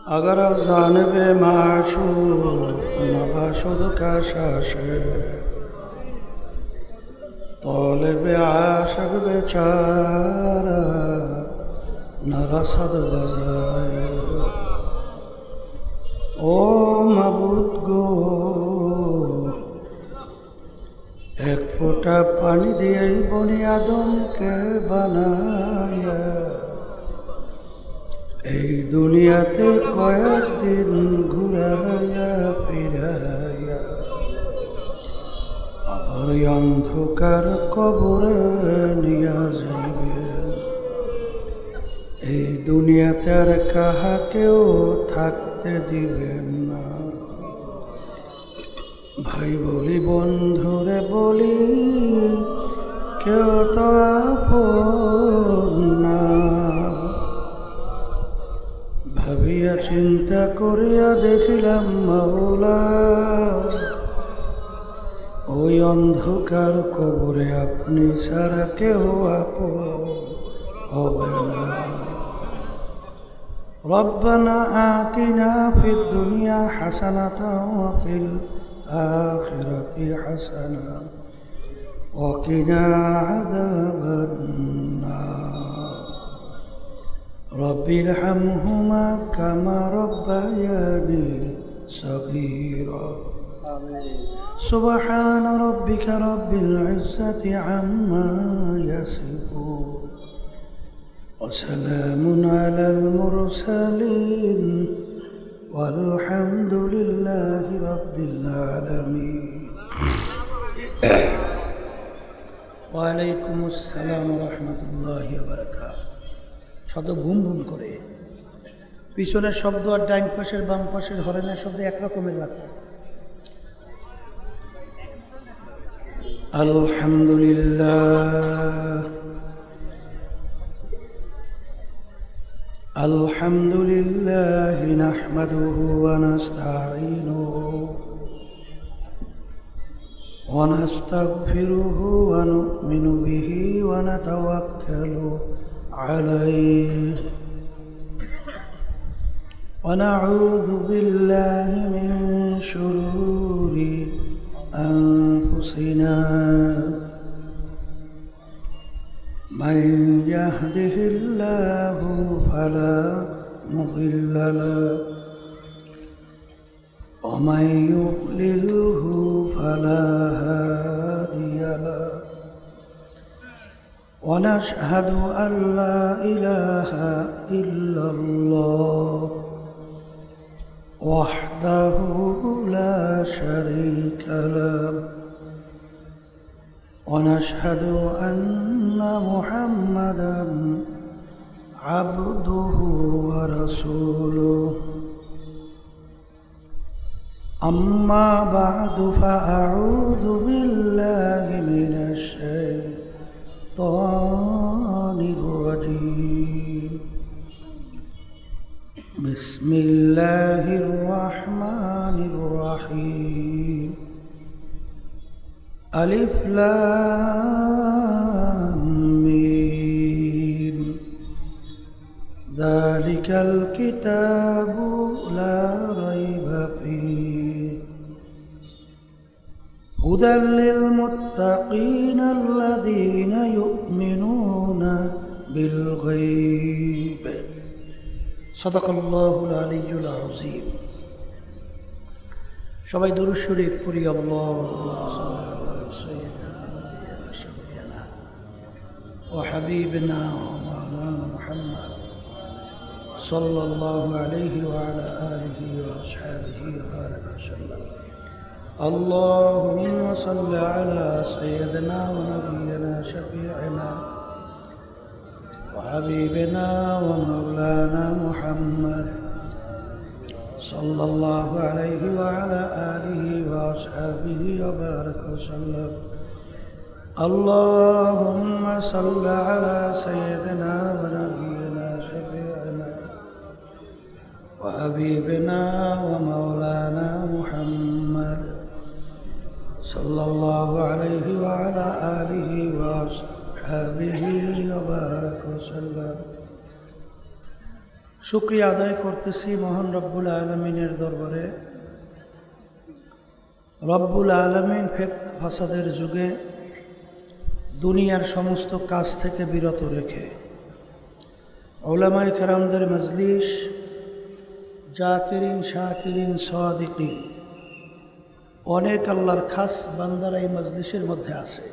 अगर जानबे माशूक नबाशुद का शाशे तौलबे आशक बेचारा नरसद बजाए। ओ मबूद गो एक फोटा पानी दिए बनी आदम के बनाया। এই দুনিয়াতে কয়েকদিন ঘুরাইয়া ফিরাইয়া আবার অন্ধকার কবরে নিয়া যাইবে। এই দুনিয়াতে আর কাহাকেও থাকতে দিবেন না। ভাই বলি বন্ধুরে বলি কেউ তো আপন না। ভাবিয়া চিন্তা করিয়া দেখিলাম মাওলা ওই অন্ধকার কবরে আপনি ছাড়া কেউ আপন হবে না। রব্বানা আতিনা ফিদ দুনিয়া হাসানাতাও ওয়া ফিল আখিরাতি হাসানা ওয়া কিনা আযাবান নার। رب ارحمهما كما ربياني صغيرا. سبحان ربك رب العزة عما يصفون وسلام على المرسلين والحمد لله رب العالمين. وعليكم السلام ورحمة الله وبركاته. শব্দ ঘুম ঘুম করে, পিছনের শব্দ আর ডাইন পাশের বাম পাশের হরেনের শব্দ একরকমের রাখো। আলহামদুলিল্লাহ আলহামদুলিল্লাহ নাহমাদুহু ওয়া নাস্তাঈনুহু ওয়া নাস্তাগফিরুহু ওয়া নু'মিনু বিহি ওয়া নাতাওয়াক্কালু عليه ونعوذ بالله من شرور أنفسنا من يهده الله فلا مضل له ومن يضلله فلا هادي له. ونشهد أن لا إله إلا الله وحده لا شريك له. ونشهد أن محمدا عبده ورسوله. أما بعد فأعوذ بالله من الشيطان الرجيم. بسم الله الرحمن الرحيم. ألف لام ميم. ذلك الكتاب لا ريب فيه هدى للمتقين الذين يؤمنون بالغيب. صدق الله العلي العظيم. সবাই দুরূদ শরীফ পড়ি। আল্লাহুম্মা সাল্লি আলা সাইয়্যিদিনা ওয়া শাফিঈনা ওয়া হাবিবিনা ওয়া মাওলানা মুহাম্মদ সাল্লাল্লাহু আলাইহি ওয়া আলা আলিহি ওয়া আসহাবিহি ওয়া বারাকা ওয়াসাল্লাম. اللهم صل على سيدنا ونبينا شفيعنا وحبيبنا ومولانا محمد صلى الله عليه وعلى آله وأصحابه وبارك وسلم. اللهم صل على سيدنا ونبينا شفيعنا وحبيبنا ومولانا محمد صلى الله عليه وعلى آله وأصحابه وبارك وسلم. শুকরিয়া আদায় করতেছি মহান রব্বুল আলমিনের দরবারে। রব্বুল আলমিন ফিতনা ফাসাদের যুগে দুনিয়ার সমস্ত কাজ থেকে বিরত রেখে উলামায়ে কেরামদের মজলিস, জাকিরিন শাকিরিন সাদিকিন, অনেক আল্লাহর খাস বান্দারা এই মজলিসের মধ্যে আছে,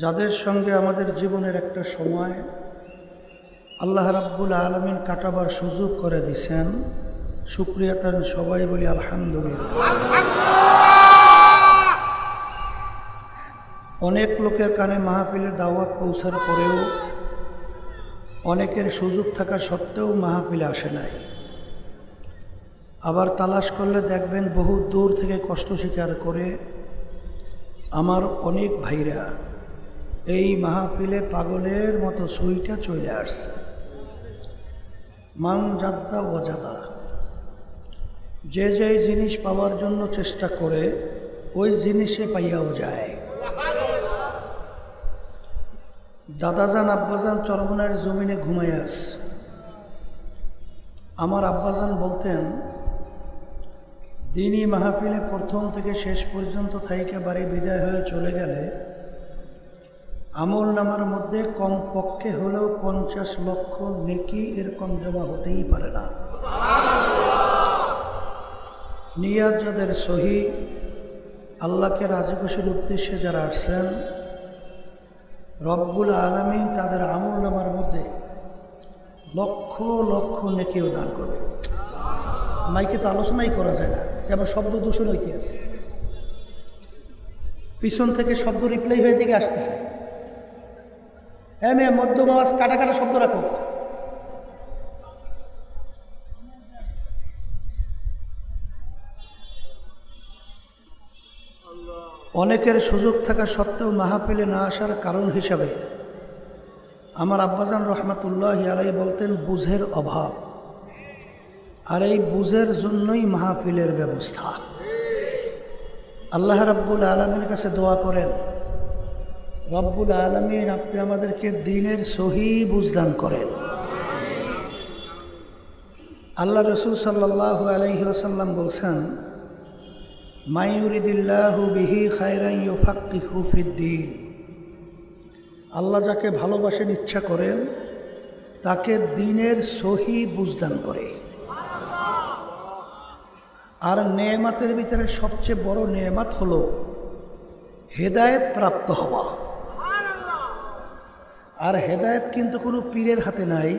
যাদের সঙ্গে আমাদের জীবনের একটা সময় আল্লাহ রাব্বুল আলামিন কাটাবার সুযোগ করে দিছেন। শুকরিয়া তার সবাই বলি আলহামদুলিল্লাহ। অনেক লোকের কানে মাহফিলের দাওয়াত পৌঁছার পরেও অনেকের সুযোগ থাকা সত্ত্বেও মাহফিলে আসে নাই। আবার তালাশ করলে দেখবেন বহু দূর থেকে কষ্ট স্বীকার করে আমার অনেক ভাইরা এই মাহফিলে পাগলের মতো সুইটা চলে আসছে। মান জাদ্দা ওয়াজাদা, যে যে জিনিস পাওয়ার জন্য চেষ্টা করে ওই জিনিসে পাইয়াও যায়। দাদাজান আব্বাজান চরমনার জমিনে ঘুমাই আস। আমার আব্বাজান বলতেন, দিনই মাহফিলে প্রথম থেকে শেষ পর্যন্ত থাইকে বাড়ি বিদায় হয়ে চলে গেলে আমল নামার মধ্যে কমপক্ষে হলেও 50 লক্ষ নেকি এরকম জমা হতেই পারে না। নিয়াত যাদের সহি, আল্লাহকে রাজি খুশির উদ্দেশ্যে যারা আসছেন, রব্বুল আলামিন তাদের আমল নামার মধ্যে লক্ষ লক্ষ নেকিও দান করবে। মাইকে তো আলোচনাই করা যায় না, যেমন শব্দ দূষণ হইতে আছে, পিছন থেকে শব্দ রিপ্লাই হয়ে দিকে আসতেছে। হ্যাঁ মেয়ে, মধ্যম আওয়াজ কাটা কাটা শব্দ রাখো। অনেকের সুযোগ থাকা সত্ত্বেও মাহফিলে না আসার কারণ হিসাবে আমার আব্বাজান রহমাতুল্লাহি আলাইহি বলতেন, বুঝের অভাব। আর এই বুঝের জন্যই মাহফিলের ব্যবস্থা। আল্লাহ রাব্বুল আলামিনের কাছে দোয়া করেন, রব্বুল আলামিন আপনি আমাদেরকে দ্বীনের সহি বুঝদান করেন। আল্লাহ রসুল সাল্লাল্লাহু আলাইহি ওয়াসাল্লাম বলছেন, মা ইউরিদিল্লাহু বিহি খায়রান ইউফাক্কিহু ফিদ্দীন। আল্লাহ যাকে ভালোবাসেন, ইচ্ছা করেন, তাকে দ্বীনের সহি বুঝদান করে। আর নেয়ামতের ভিতরে সবচেয়ে বড় নেয়ামত হলো হেদায়েত প্রাপ্ত হওয়া। আর হেদায়েত কিন্তু কোনো পীরের হাতে নাই,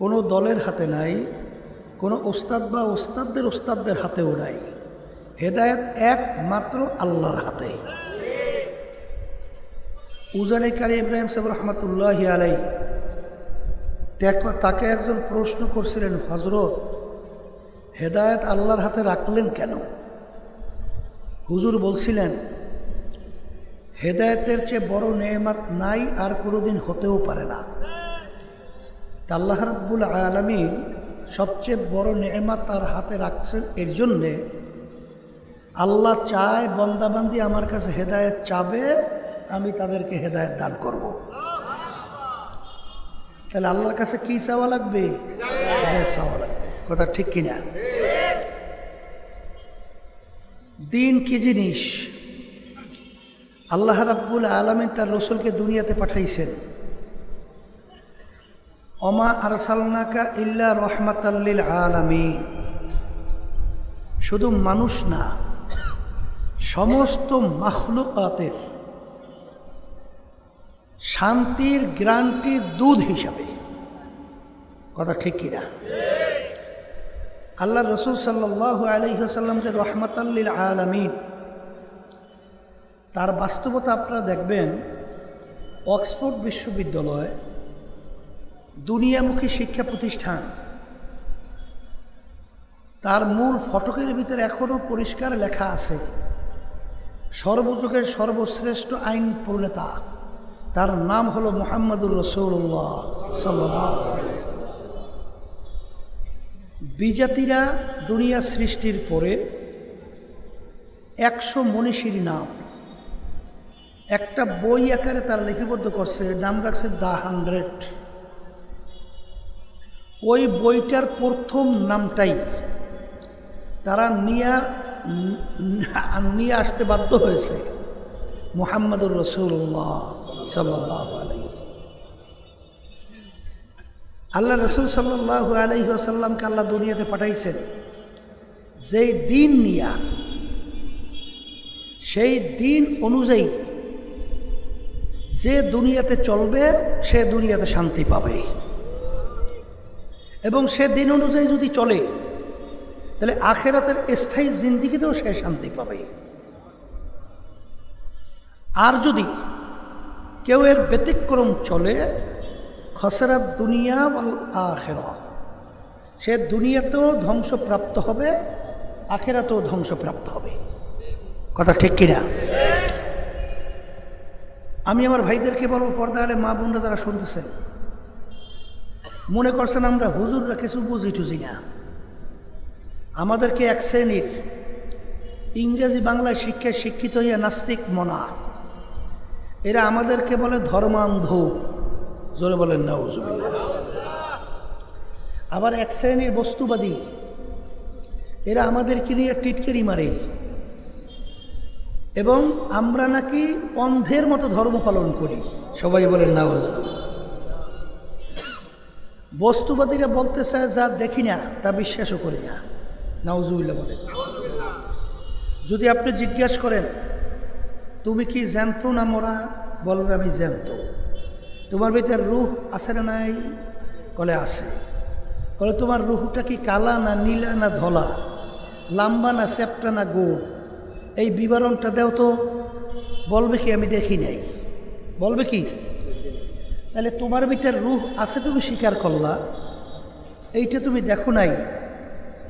কোনো দলের হাতে নাই, কোনো ওস্তাদ বা ওস্তাদদের হাতেও নাই। হেদায়েত একমাত্র আল্লাহর হাতে। উজানি কারি ইব্রাহিম সাহেব রহমাতুল্লাহি আলাইহি তাকে একজন প্রশ্ন করছিলেন, হযরত, হেদায়েত আল্লাহর হাতে রাখলেন কেন? হুজুর বলছিলেন, হেদায়েতের চেয়ে বড় নেয়ামত নাই আর কোনোদিন হতেও পারে না। তা আল্লাহ রাব্বুল আলামিন সবচেয়ে বড় নেয়ামত তার হাতে রাখছেন। এর জন্যে আল্লাহ চায়, বান্দাবান্দি আমার কাছে হেদায়েত চাবে, আমি তাদেরকে হেদায়েত দান করব। তাহলে আল্লাহর কাছে কি চাওয়া লাগবে? হেদায়েত চাওয়া লাগবে। কথা ঠিক কিনা? দ্বীন কি জিনিস? আল্লাহ রাব্বুল আলামিন তার রসুলকে দুনিয়াতে পাঠাইছেন। ওমা আরসালনাকা ইল্লা রাহমাতাল লিল আলামিন। শুধু মানুষ না, সমস্ত মাখলুকাতের শান্তির গ্যারান্টি দুধ হিসাবে। কথা ঠিক কিনা? আল্লাহ রসুল সাল্লাল্লাহু আলাইহি ওয়াসাল্লাম যে রাহমাতাল লিল আলামিন, তার বাস্তবতা আপনারা দেখবেন। অক্সফোর্ড বিশ্ববিদ্যালয় দুনিয়ামুখী শিক্ষা প্রতিষ্ঠান, তার মূল ফটকের ভিতরে এখনও পরিষ্কার লেখা আছে, সর্বযুগের সর্বশ্রেষ্ঠ আইন প্রণেতা, তার নাম হলো মুহাম্মদুর রাসূলুল্লাহ সাল্লাল্লাহু আলাইহি ওয়াসাল্লাম। বিজাতিরা দুনিয়া সৃষ্টির পরে 100 মনীষীর নাম একটা বই আকারে তারা লিপিবদ্ধ করছে, নাম রাখছে দ্য 100। ওই বইটার প্রথম নামটাই তারা নিয়ে আসতে বাধ্য হয়েছে মুহাম্মদুর রাসূলুল্লাহ সাল্লাল্লাহু আলাইহি ওয়াসাল্লাম। আল্লাহ রসুল সাল্লাল্লাহু আলাইহি ওয়াসাল্লামকে আল্লাহ দুনিয়াতে পাঠাইছেন যেই দিন নিয়া, সেই দিন অনুযায়ী যে দুনিয়াতে চলবে সে দুনিয়াতে শান্তি পাবে, এবং সে দিন অনুযায়ী যদি চলে তাহলে আখিরাতের স্থায়ী জিন্দেগিতেও সে শান্তি পাবে। আর যদি কেউ এর ব্যতিক্রম চলে, খসরাত দুনিয়া ওয়াল আখিরা, সে দুনিয়াতেও ধ্বংসপ্রাপ্ত হবে, আখিরাতেও ধ্বংসপ্রাপ্ত হবে। কথা ঠিক কিনা? আমি আমার ভাইদেরকে বলবো, পর্দা আলে মা বোনরা যারা শুনতেছেন, মনে করছেন আমরা হুজুররা কিছু বুঝি টুঝি না, আমাদেরকে এক শ্রেণীর ইংরেজি বাংলায় শিক্ষায় শিক্ষিত হইয়া নাস্তিক মনা, এরা আমাদেরকে বলে ধর্মান্ধ। জোরে বলেন নাউজুবিল্লাহ। আবার এক শ্রেণীর বস্তুবাদী, এরা আমাদেরকে নিয়ে টিটকারি মারে এবং আমরা নাকি অন্ধের মতো ধর্ম পালন করি। সবাই বলেন নাউজুবিল্লাহ। বস্তুবাদীরা বলতে চায় যা দেখি না তা বিশ্বাসও করি না। নাউজুবিল্লাহ বলেন। যদি আপনি জিজ্ঞাসা করেন তুমি কি জানতো না মরা, বলবে আমি জানতো। তোমার ভিতরে রূহ আছে না নাই? বলে আছে। বলে তোমার রূহটা কি কালা না নীলা না ধলা, লাম্বা না চ্যাপ্টা না গোল, এই বিবরণটা দেও তো। বলবে কি আমি দেখি নাই। বলবে কি? তাহলে তোমার ভিতরে রূহ আছে, তুমি স্বীকার করলা, এইটা তুমি দেখো নাই।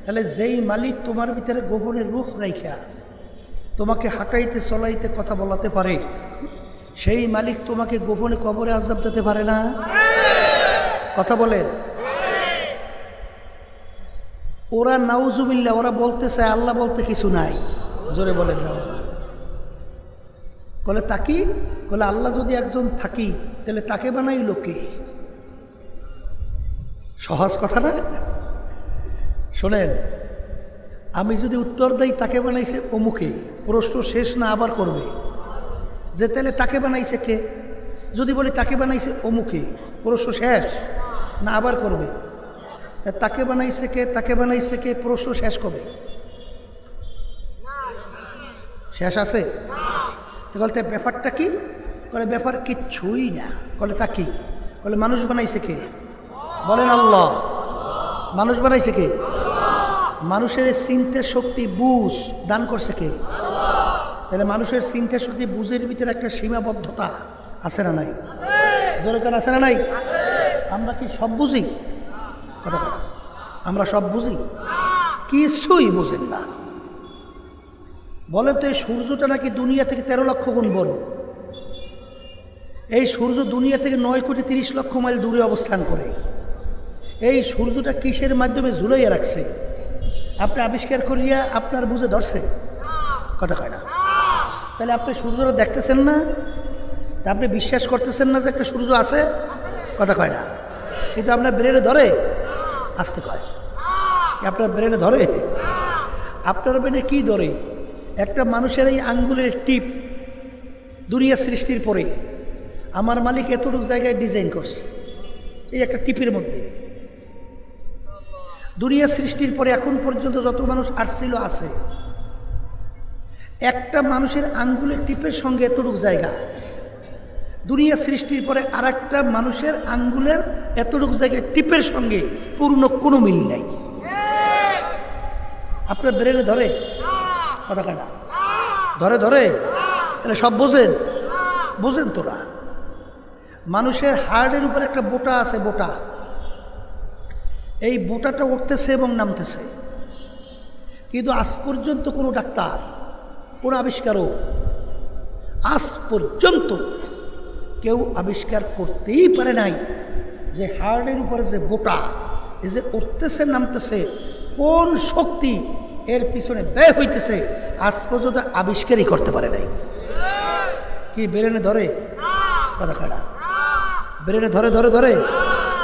তাহলে যেই মালিক তোমার ভিতরে গোপনে রূহ রাইখা তোমাকে হাঁটাইতে চলাইতে কথা বলাতে পারে, সেই মালিক তোমাকে গোপনে কবরে আযাব দিতে পারে না? কথা বলেন। ওরা নাউজুবিল্লাহ, ওরা বলতে চায় আল্লাহ বলতে কিছু নাই। জোরে বলেন নাউজুবিল্লাহ। বলে তাকি, বলে আল্লাহ যদি একজন থাকি তাহলে তাকে বানাইল কে? সহজ কথা না? শোনেন, আমি যদি উত্তর দেই তাকে বানাইছে অমুকে, প্রশ্ন শেষ না আবার করবে যে তাহলে তাকে বানাইছে কে? যদি বলি তাকে বানাইছে অমুকে, প্রশ্ন শেষ না আবার করবে? তাকে বানাইছে কে, তাকে বানাইছে কে, প্রশ্ন শেষ কবে? শেষ আছে? তো বলতে ব্যাপারটা কি? বলে ব্যাপার কিচ্ছুই না। বলে তা কি? বলে মানুষ বানাইছে কে? বলেন আল্লাহ। মানুষ বানাইছে কে? মানুষের চিন্তার শক্তি বুঝ দান করছে কে? তাহলে মানুষের চিন্তার শক্তি বুঝের ভিতরে একটা সীমাবদ্ধতা আছে না নাই? জোরে কেন আছে না নাই? আমরা কি সব বুঝি? কথা কথা, আমরা সব বুঝি? কিছুই বুঝেন না। বলে তো এই সূর্যটা নাকি দুনিয়া থেকে 13 লক্ষ গুণ বড়। এই সূর্য দুনিয়া থেকে 9,30,00,000 মাইল দূরে অবস্থান করে। এই সূর্যটা কিসের মাধ্যমে ঝুলাইয়া রাখছে? আপনি আবিষ্কার করিয়া আপনার বুঝে ধরছে? কথা কয় না। তাহলে আপনি সূর্যটা দেখতেছেন না, তা আপনি বিশ্বাস করতেছেন না যে একটা সূর্য আছে? কথা কয় না। কিন্তু আপনার ব্রেনে ধরে? আসতে কয়। আপনার ব্রেনে ধরে? আপনার ব্রেনে কি ধরে? একটা মানুষের এই আঙ্গুলের টিপ দুনিয়া সৃষ্টির পরে আমার মালিক এতটুকু জায়গায় ডিজাইন করছে, এই একটা টিপের মধ্যে। দুনিয়া সৃষ্টির পরে এখন পর্যন্ত যত মানুষ আসছিল আছে, একটা মানুষের আঙ্গুলের টিপের সঙ্গে এতটুকু জায়গা। দুনিয়া সৃষ্টির পরে আর একটা মানুষের আঙ্গুলের এতটুকু জায়গায় টিপের সঙ্গে পূর্ণ কোনো মিল নাই। আপনার ব্রেনে ধরে? কথা কাটা ধরে ধরে? তাহলে সব বোঝেন? বোঝেন তোরা? মানুষের হার্টের উপর একটা বোটা আছে, বোটা। এই বোটাটা উঠতেছে এবং নামতেছে, কিন্তু আজ পর্যন্ত কোনো ডাক্তার, কোনো আবিষ্কারও আজ পর্যন্ত কেউ আবিষ্কার করতেই পারে নাই যে হার্টের উপরে যে বোটা, এই যে উঠতেছে নামতেছে, কোন শক্তি এর পিছনে ব্যয় হইতেছে, আজ পর্যন্ত আবিষ্কারই করতে পারে নাই। কি ব্রেনে ধরে? কথা কয় না। ব্রেনে ধরে ধরে ধরে?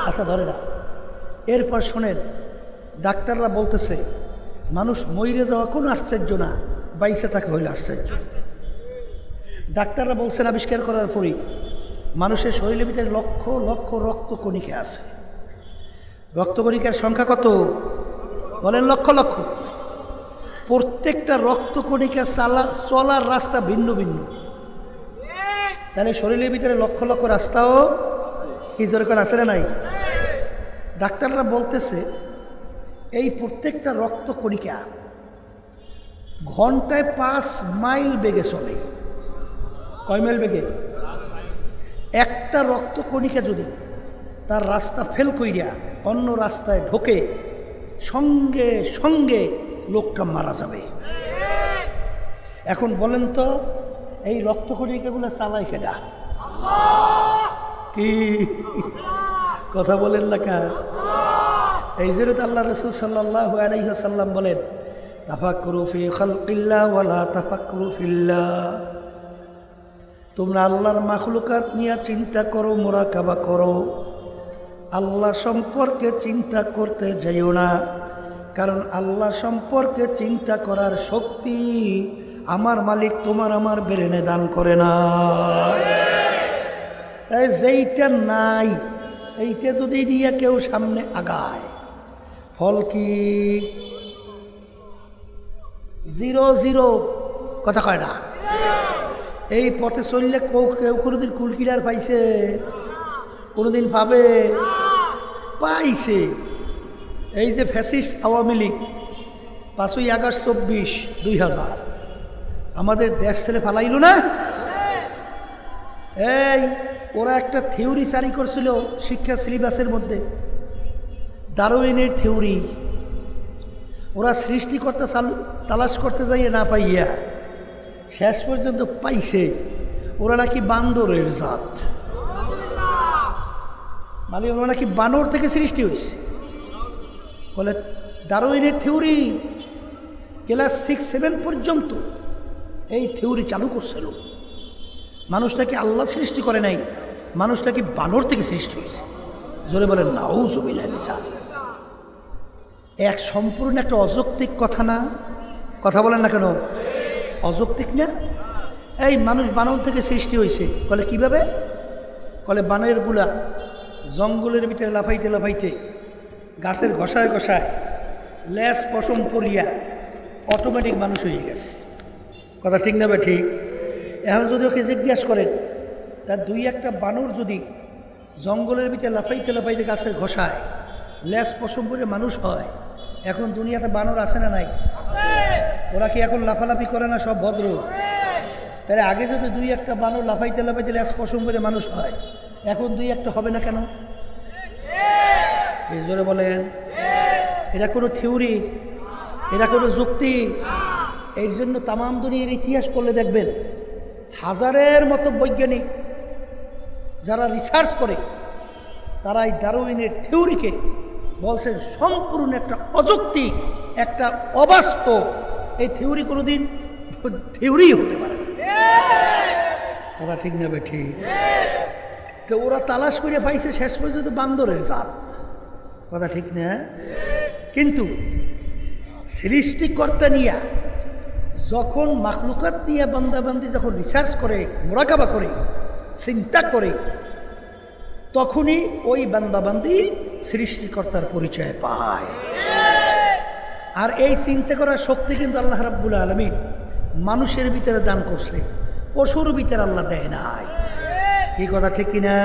আচ্ছা ধরে না। এরপর শোনেন, ডাক্তাররা বলতেছে মানুষ মইরে যাওয়া কোনো আশ্চর্য না, বাইসে থাকা হইলে আশ্চর্য। ডাক্তাররা বলছেন আবিষ্কার করার পরই মানুষের শরীরের ভিতরে লক্ষ লক্ষ রক্তকণিকা আছে। রক্তকণিকার সংখ্যা কত বলেন? লক্ষ লক্ষ। প্রত্যেকটা রক্তকণিকা চলার রাস্তা ভিন্ন ভিন্ন। তাহলে শরীরের ভিতরে লক্ষ লক্ষ রাস্তাও কি যেরকম আছে না নাই? ডাক্তাররা বলতেছে এই প্রত্যেকটা রক্তকণিকা ঘন্টায় 5 মাইল বেগে চলে। কয় মাইল বেগে? একটা রক্তকণিকা যদি তার রাস্তা ফেল কইরা অন্য রাস্তায় ঢোকে, সঙ্গে সঙ্গে লোকটা মারা যাবে। এখন বলেন তো এই রক্তকণিকাগুলো চালায় কেডা? কি কথা বলেন না কা? এই জন্য তো আল্লাহ রাসূল সাল্লাল্লাহু আলাইহি ওয়াসাল্লাম বলেন, তাফাক্কুরু ফি খালকিল্লাহ ওয়ালা তাফাক্কুরু ফিল্লাহ। তোমরা আল্লাহর মাখলুকাত নিয়ে চিন্তা করো, মুরাকাবা করো, আল্লাহ সম্পর্কে চিন্তা করতে যাইও না। কারণ আল্লাহ সম্পর্কে চিন্তা করার শক্তি আমার মালিক তোমার আমার ব্রেনে দান করে না। তাই যেইটা নাই এইটা যদি নিয়ে কেউ সামনে আগায়, ফল কি? 0-0। কথা কয় না? এই পথে চললে কেউ কোনোদিন কুলকিরার পাইছে? কোনোদিন পাবে? পাইছে। এই যে ফ্যাসিস্ট আওয়ামী লীগ 5ই আগস্ট 24-2000 আমাদের দেশ ছেড়ে ফালাইল না? এই ওরা একটা থিওরি জারি করছিল শিক্ষা সিলেবাসের মধ্যে, ডারউইনের থিওরি। ওরা সৃষ্টিকর্তা তালাশ করতে যাইয়ে না পাইয়া শেষ পর্যন্ত পাইছে ওরা নাকি বান্দরের জাত। মানে ওরা নাকি বানর থেকে সৃষ্টি হয়েছে। বলে ডারউইনের থিওরি ক্লাস 6-7 পর্যন্ত এই থিওরি চালু করছিল। মানুষটাকে আল্লাহ সৃষ্টি করে নাই, মানুষটাকে বানর থেকে সৃষ্টি হয়েছে। জোরে বলেন নাউযুবিল্লাহ। এক সম্পূর্ণ একটা অযৌক্তিক কথা না? কথা বলেন না কেন? অযৌক্তিক না? এই মানুষ বানর থেকে সৃষ্টি হয়েছে বলে কিভাবে? বলে বানরের গুলা জঙ্গলের ভিতরে লাফাইতে লাফাইতে গাছের ঘষায় ঘষায় লেজ পশম পরিয়া অটোমেটিক মানুষ হয়ে গেছে। কথা ঠিক না? ঠিক। এখন যদি ওকে জিজ্ঞাসা করেন তার 2-1টা বানর যদি জঙ্গলের ভিতরে লাফাইতে লাফাইতে গাছের ঘষায় লেজ পশম পরে মানুষ হয়, এখন দুনিয়াতে বানর আছে না নাই? ওরা কি এখন লাফালাফি করে না? সব ভদ্র। তাহলে আগে যদি 2-1টা বানর লাফাইতে লাফাইতে লেজ পশম পরে মানুষ হয়, এখন 2-1টা হবে না কেন? এই জোরে বলেন। এটা কোনো থিওরি? এটা কোনো যুক্তি? এই জন্য তামাম দুনিয়ার ইতিহাস পড়লে দেখবেন হাজারের মতো বৈজ্ঞানিক যারা রিসার্চ করে তারা এই ডারউইনের থিওরিকে বলছেন সম্পূর্ণ একটা অযৌক্তিক, একটা অবাস্তব। এই থিওরি কোনোদিন থিওরি হতে পারে না। ওরা ঠিক না? ঠিক। তো ওরা তালাশ করে পাইছে শেষ পর্যন্ত বান্দরের জাত। কথা ঠিক না? কিন্তু সৃষ্টিকর্তা নিয়ে যখন মাখলুকাত নিয়ে বান্দাবান্দি যখন রিসার্চ করে, মুরাকাবা করে, চিন্তা করে, তখনই ওই বান্দাবান্দি সৃষ্টিকর্তার পরিচয় পায়। আর এই চিন্তা করার শক্তি কিন্তু আল্লাহ রাব্বুল আলামিন মানুষের ভিতরে দান করছে, পশুর ভিতরে আল্লাহ দেয় নাই। কি কথা ঠিক কিনা?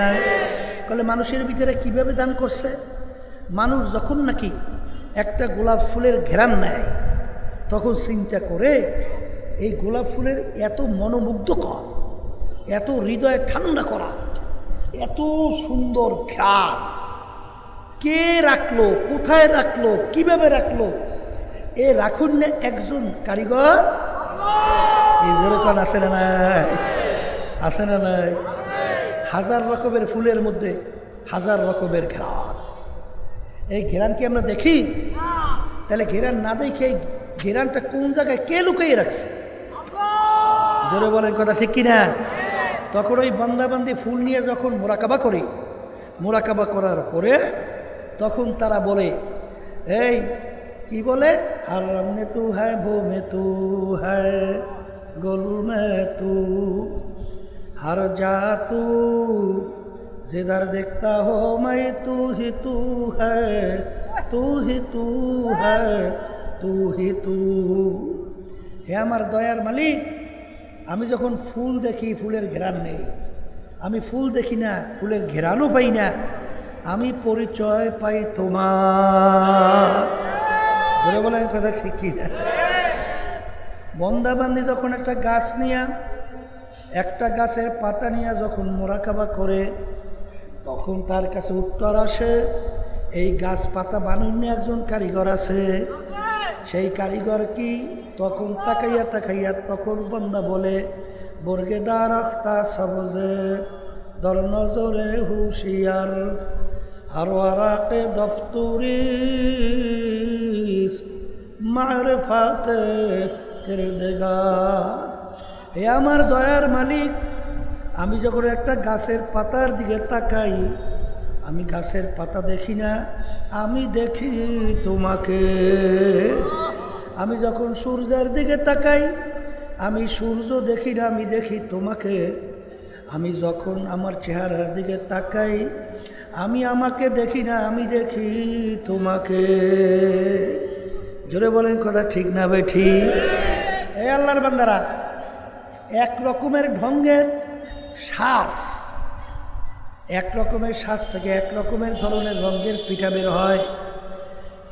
বলে মানুষের ভিতরে কিভাবে দান করছে? মানুষ যখন নাকি একটা গোলাপ ফুলের ঘেরান নেয় তখন চিন্তা করে এই গোলাপ ফুলের এত মনোমুগ্ধকর, এত হৃদয় ঠান্ডা করা, এত সুন্দর ঘ্রাণ কে রাখলো, কোথায় রাখলো, কিভাবে রাখলো? এ রাখুন না একজন কারিগর। এই যেরকম আছে না নাই? আছে না নাই? হাজার রকমের ফুলের মধ্যে হাজার রকমের ঘ্রাণ। এই ঘেরান কি আমরা দেখি? তাহলে ঘেরান না দেখে এই ঘেরানটা কোন জায়গায় কে লুকিয়ে রাখছে? জোরে বলেন কথা ঠিক কিনা? তখন ওই বান্দাবান্দি ফুল নিয়ে যখন মোরাকাবা করি, মোরাকাবা করার পরে তখন তারা বলে, এই কি বলে, হারাম নে তু হ্যায় ভো মে তু হ্যায় গোল মে তু हर जा तू जिधर देखता हो मैं तू ही तू है तू ही तू है तू ही तू। হে আমার দয়ার মালিক, আমি যখন ফুল দেখি ফুলের ঘেরান নেই, আমি ফুল দেখি না, ফুলের ঘেরানও পাই না, আমি পরিচয় পাই তোমার। জোরে বলেন কথা ঠিক কি না? বন্দাবান্দি যখন একটা গাছ নিয়ে, একটা গাছের পাতা নিয়ে যখন মোরাকাবা করে, তখন তার কাছে উত্তর আসে, এই গাছ পাতা বানানো একজন কারিগর আছে। সেই কারিগর কি? তখন তাকাইয়া তাকাইয়া তখন বন্দা বলে, বর্গেদার আখতা সবজে দর নজরে হুশিয়ার হারওয়ারাকে দফতুরি মারফাতে কিরদেগার। হে আমার দয়ার মালিক, আমি যখন একটা গাছের পাতার দিকে তাকাই, আমি গাছের পাতা দেখি না, আমি দেখি তোমাকে। আমি যখন সূর্যের দিকে তাকাই, আমি সূর্য দেখি না, আমি দেখি তোমাকে। আমি যখন আমার চেহারার দিকে তাকাই, আমি আমাকে দেখি না, আমি দেখি তোমাকে। জোরে বলেন কথা ঠিক না ভাই? ঠিক। এই আল্লাহর বান্দারা, এক রকমের ঢঙ্গের শ্বাস, এক রকমের শ্বাস থেকে এক রকমের ধরনের রঙের পিঠা বের হয়,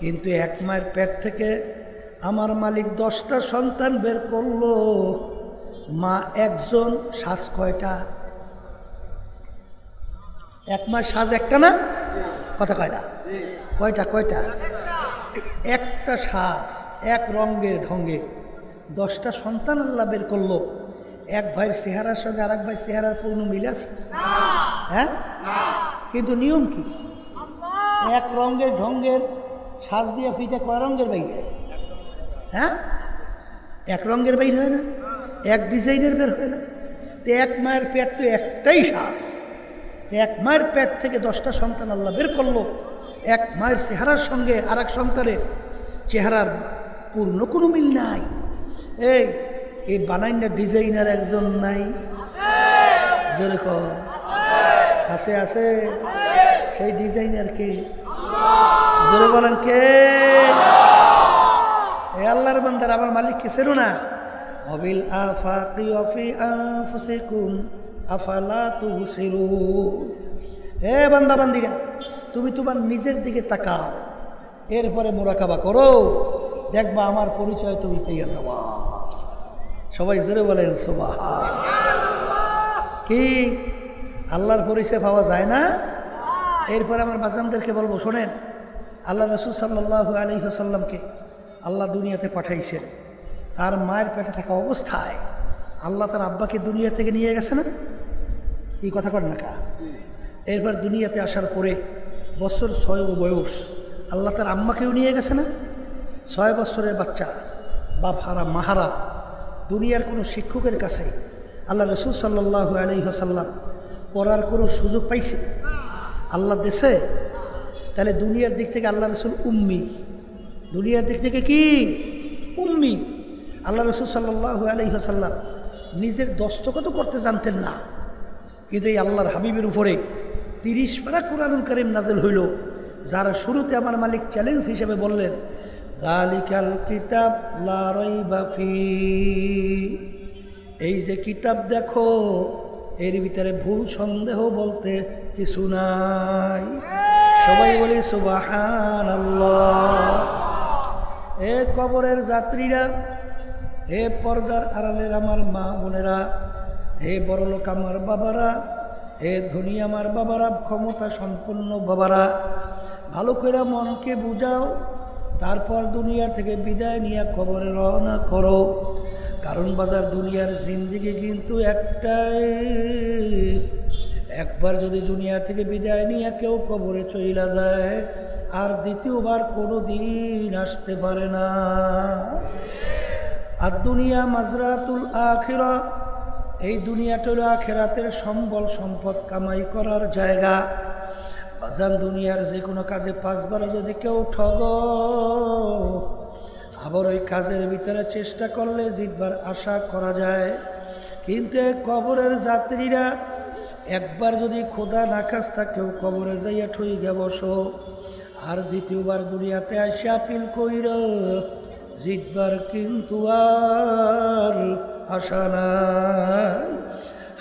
কিন্তু এক মায়ের পেট থেকে আমার মালিক 10টা সন্তান বের করলো। মা একজন, শ্বাস কয়টা? এক মাস শ্বাস একটা না? কথা কয় না? কয়টা? কয়টা? একটা শ্বাস, এক রঙের ঢঙ্গের 10টা সন্তান আল্লাহ বের করলো। এক ভাইয়ের চেহারার সঙ্গে আর এক ভাইয়ের চেহারার পূর্ণ মিল আছে? হ্যাঁ, কিন্তু নিয়ম কি? এক রঙের ঢঙ্গের শ্বাস দিয়ে পিঠে কয় রঙের বাইর হয়? হ্যাঁ, এক রঙের বাইর হয় না, এক ডিজাইনের বের হয় না। তো এক মায়ের পেট তো একটাই শ্বাস, এক মায়ের পেট থেকে 10টা সন্তান আল্লাহ বের করলো। এক মায়ের চেহারার সঙ্গে আর এক সন্তানের চেহারার পূর্ণ কোনো মিল নাই। এই বানাইনা ডিজাইনার একজন নাই? যেরকম আছে আছে, সেই ডিজাইনার কে? জোরে বলেন কে? এ আল্লাহর বান্দার, আমার মালিক কে চেনো না? অবিল আফাকি ওয়াফি আনফুসিকুম আফালা তুবসিরুন। হে বান্দা বান্দিরা, তুমি তোমার নিজের দিকে তাকাও, এরপরে মুরাকাবা করো, দেখবা আমার পরিচয় তুমি পেয়ে যাবা। সবাই জোরে বলেন সুবহান। কি আল্লাহর পরিচয় পাওয়া যায় না? এরপরে আমার বাজানদেরকে বলবো, শোনেন, আল্লাহ রাসূল সাল্লাল্লাহু আলাইহি ওয়াসাল্লামকে আল্লাহ দুনিয়াতে পাঠাইছেন। তার মায়ের পেটে থাকা অবস্থায় আল্লাহ তার আব্বাকে দুনিয়া থেকে নিয়ে গেছে না? কি কথা কর না কা? এরপর দুনিয়াতে আসার পরে বছর 6 বয়স আল্লাহ তার আম্মাকেও নিয়ে গেছে না? 6 বছরের বাচ্চা, বাপ হারা মাহারা, দুনিয়ার কোনো শিক্ষকের কাছে আল্লাহ রাসূল সাল্লাল্লাহু আলাইহি ওয়াসাল্লাম পড়ার কোনো সুযোগ পাইছে? আল্লাহ দেশে। তাহলে দুনিয়ার দিক থেকে আল্লাহ রাসূল উম্মি, দুনিয়ার দিক থেকে কি উম্মি। আল্লাহ রাসূল সাল্লাল্লাহু আলাইহি ওয়াসাল্লাম নিজের দস্তখত করতে জানতেন না, কিন্তু এই আল্লাহর হাবিবের উপরে 30 পারা কুরআনুল কারীম নাযিল হইল, যার শুরুতে আমার মালিক চ্যালেঞ্জ হিসেবে বললেন, যালিকাল কিতাব লা রাইবা ফি। এই যে কিতাব দেখো, এর ভিতরে ভুল সন্দেহ বলতে কিছু নাই। সবাই বলি সুবহানাল্লাহ। হে কবরের যাত্রীরা, হে পর্দার আড়ালের আমার মা বোনেরা, হে বড়লোক আমার বাবারা, হে ধনী আমার বাবারা, ক্ষমতা সম্পন্ন বাবারা, ভালো করে মনকে বুঝাও, তারপর দুনিয়ার থেকে বিদায় নিয়ে কবরে রওনা করো। কারণ বাজার দুনিয়ার জিন্দেগি কিন্তু একটাই, একবার যদি দুনিয়া থেকে বিদায় নিয়ে কেউ কবরে চইলা যায়, আর দ্বিতীয়বার কোনো দিন আসতে পারে না। আর দুনিয়া মাজরাতুল আখিরা, এই দুনিয়াটা হলো আখিরাতের সম্বল সম্পদ কামাই করার জায়গা। বাজান দুনিয়ার যে কোনো কাজে 5 বার যদি কেউ ঠগ, আবার ওই কাজের ভিতরে চেষ্টা করলে জিতবার আশা করা যায়। কিন্তু এই কবরের যাত্রীরা একবার যদি খোদা না খাস্তা কেউ কবরে যাইয়া ঠই গে বসো, আর দ্বিতীয়বার দুনিয়াতে আসে আপিল কইর, জিতবার কিন্তু আর আশা নাই।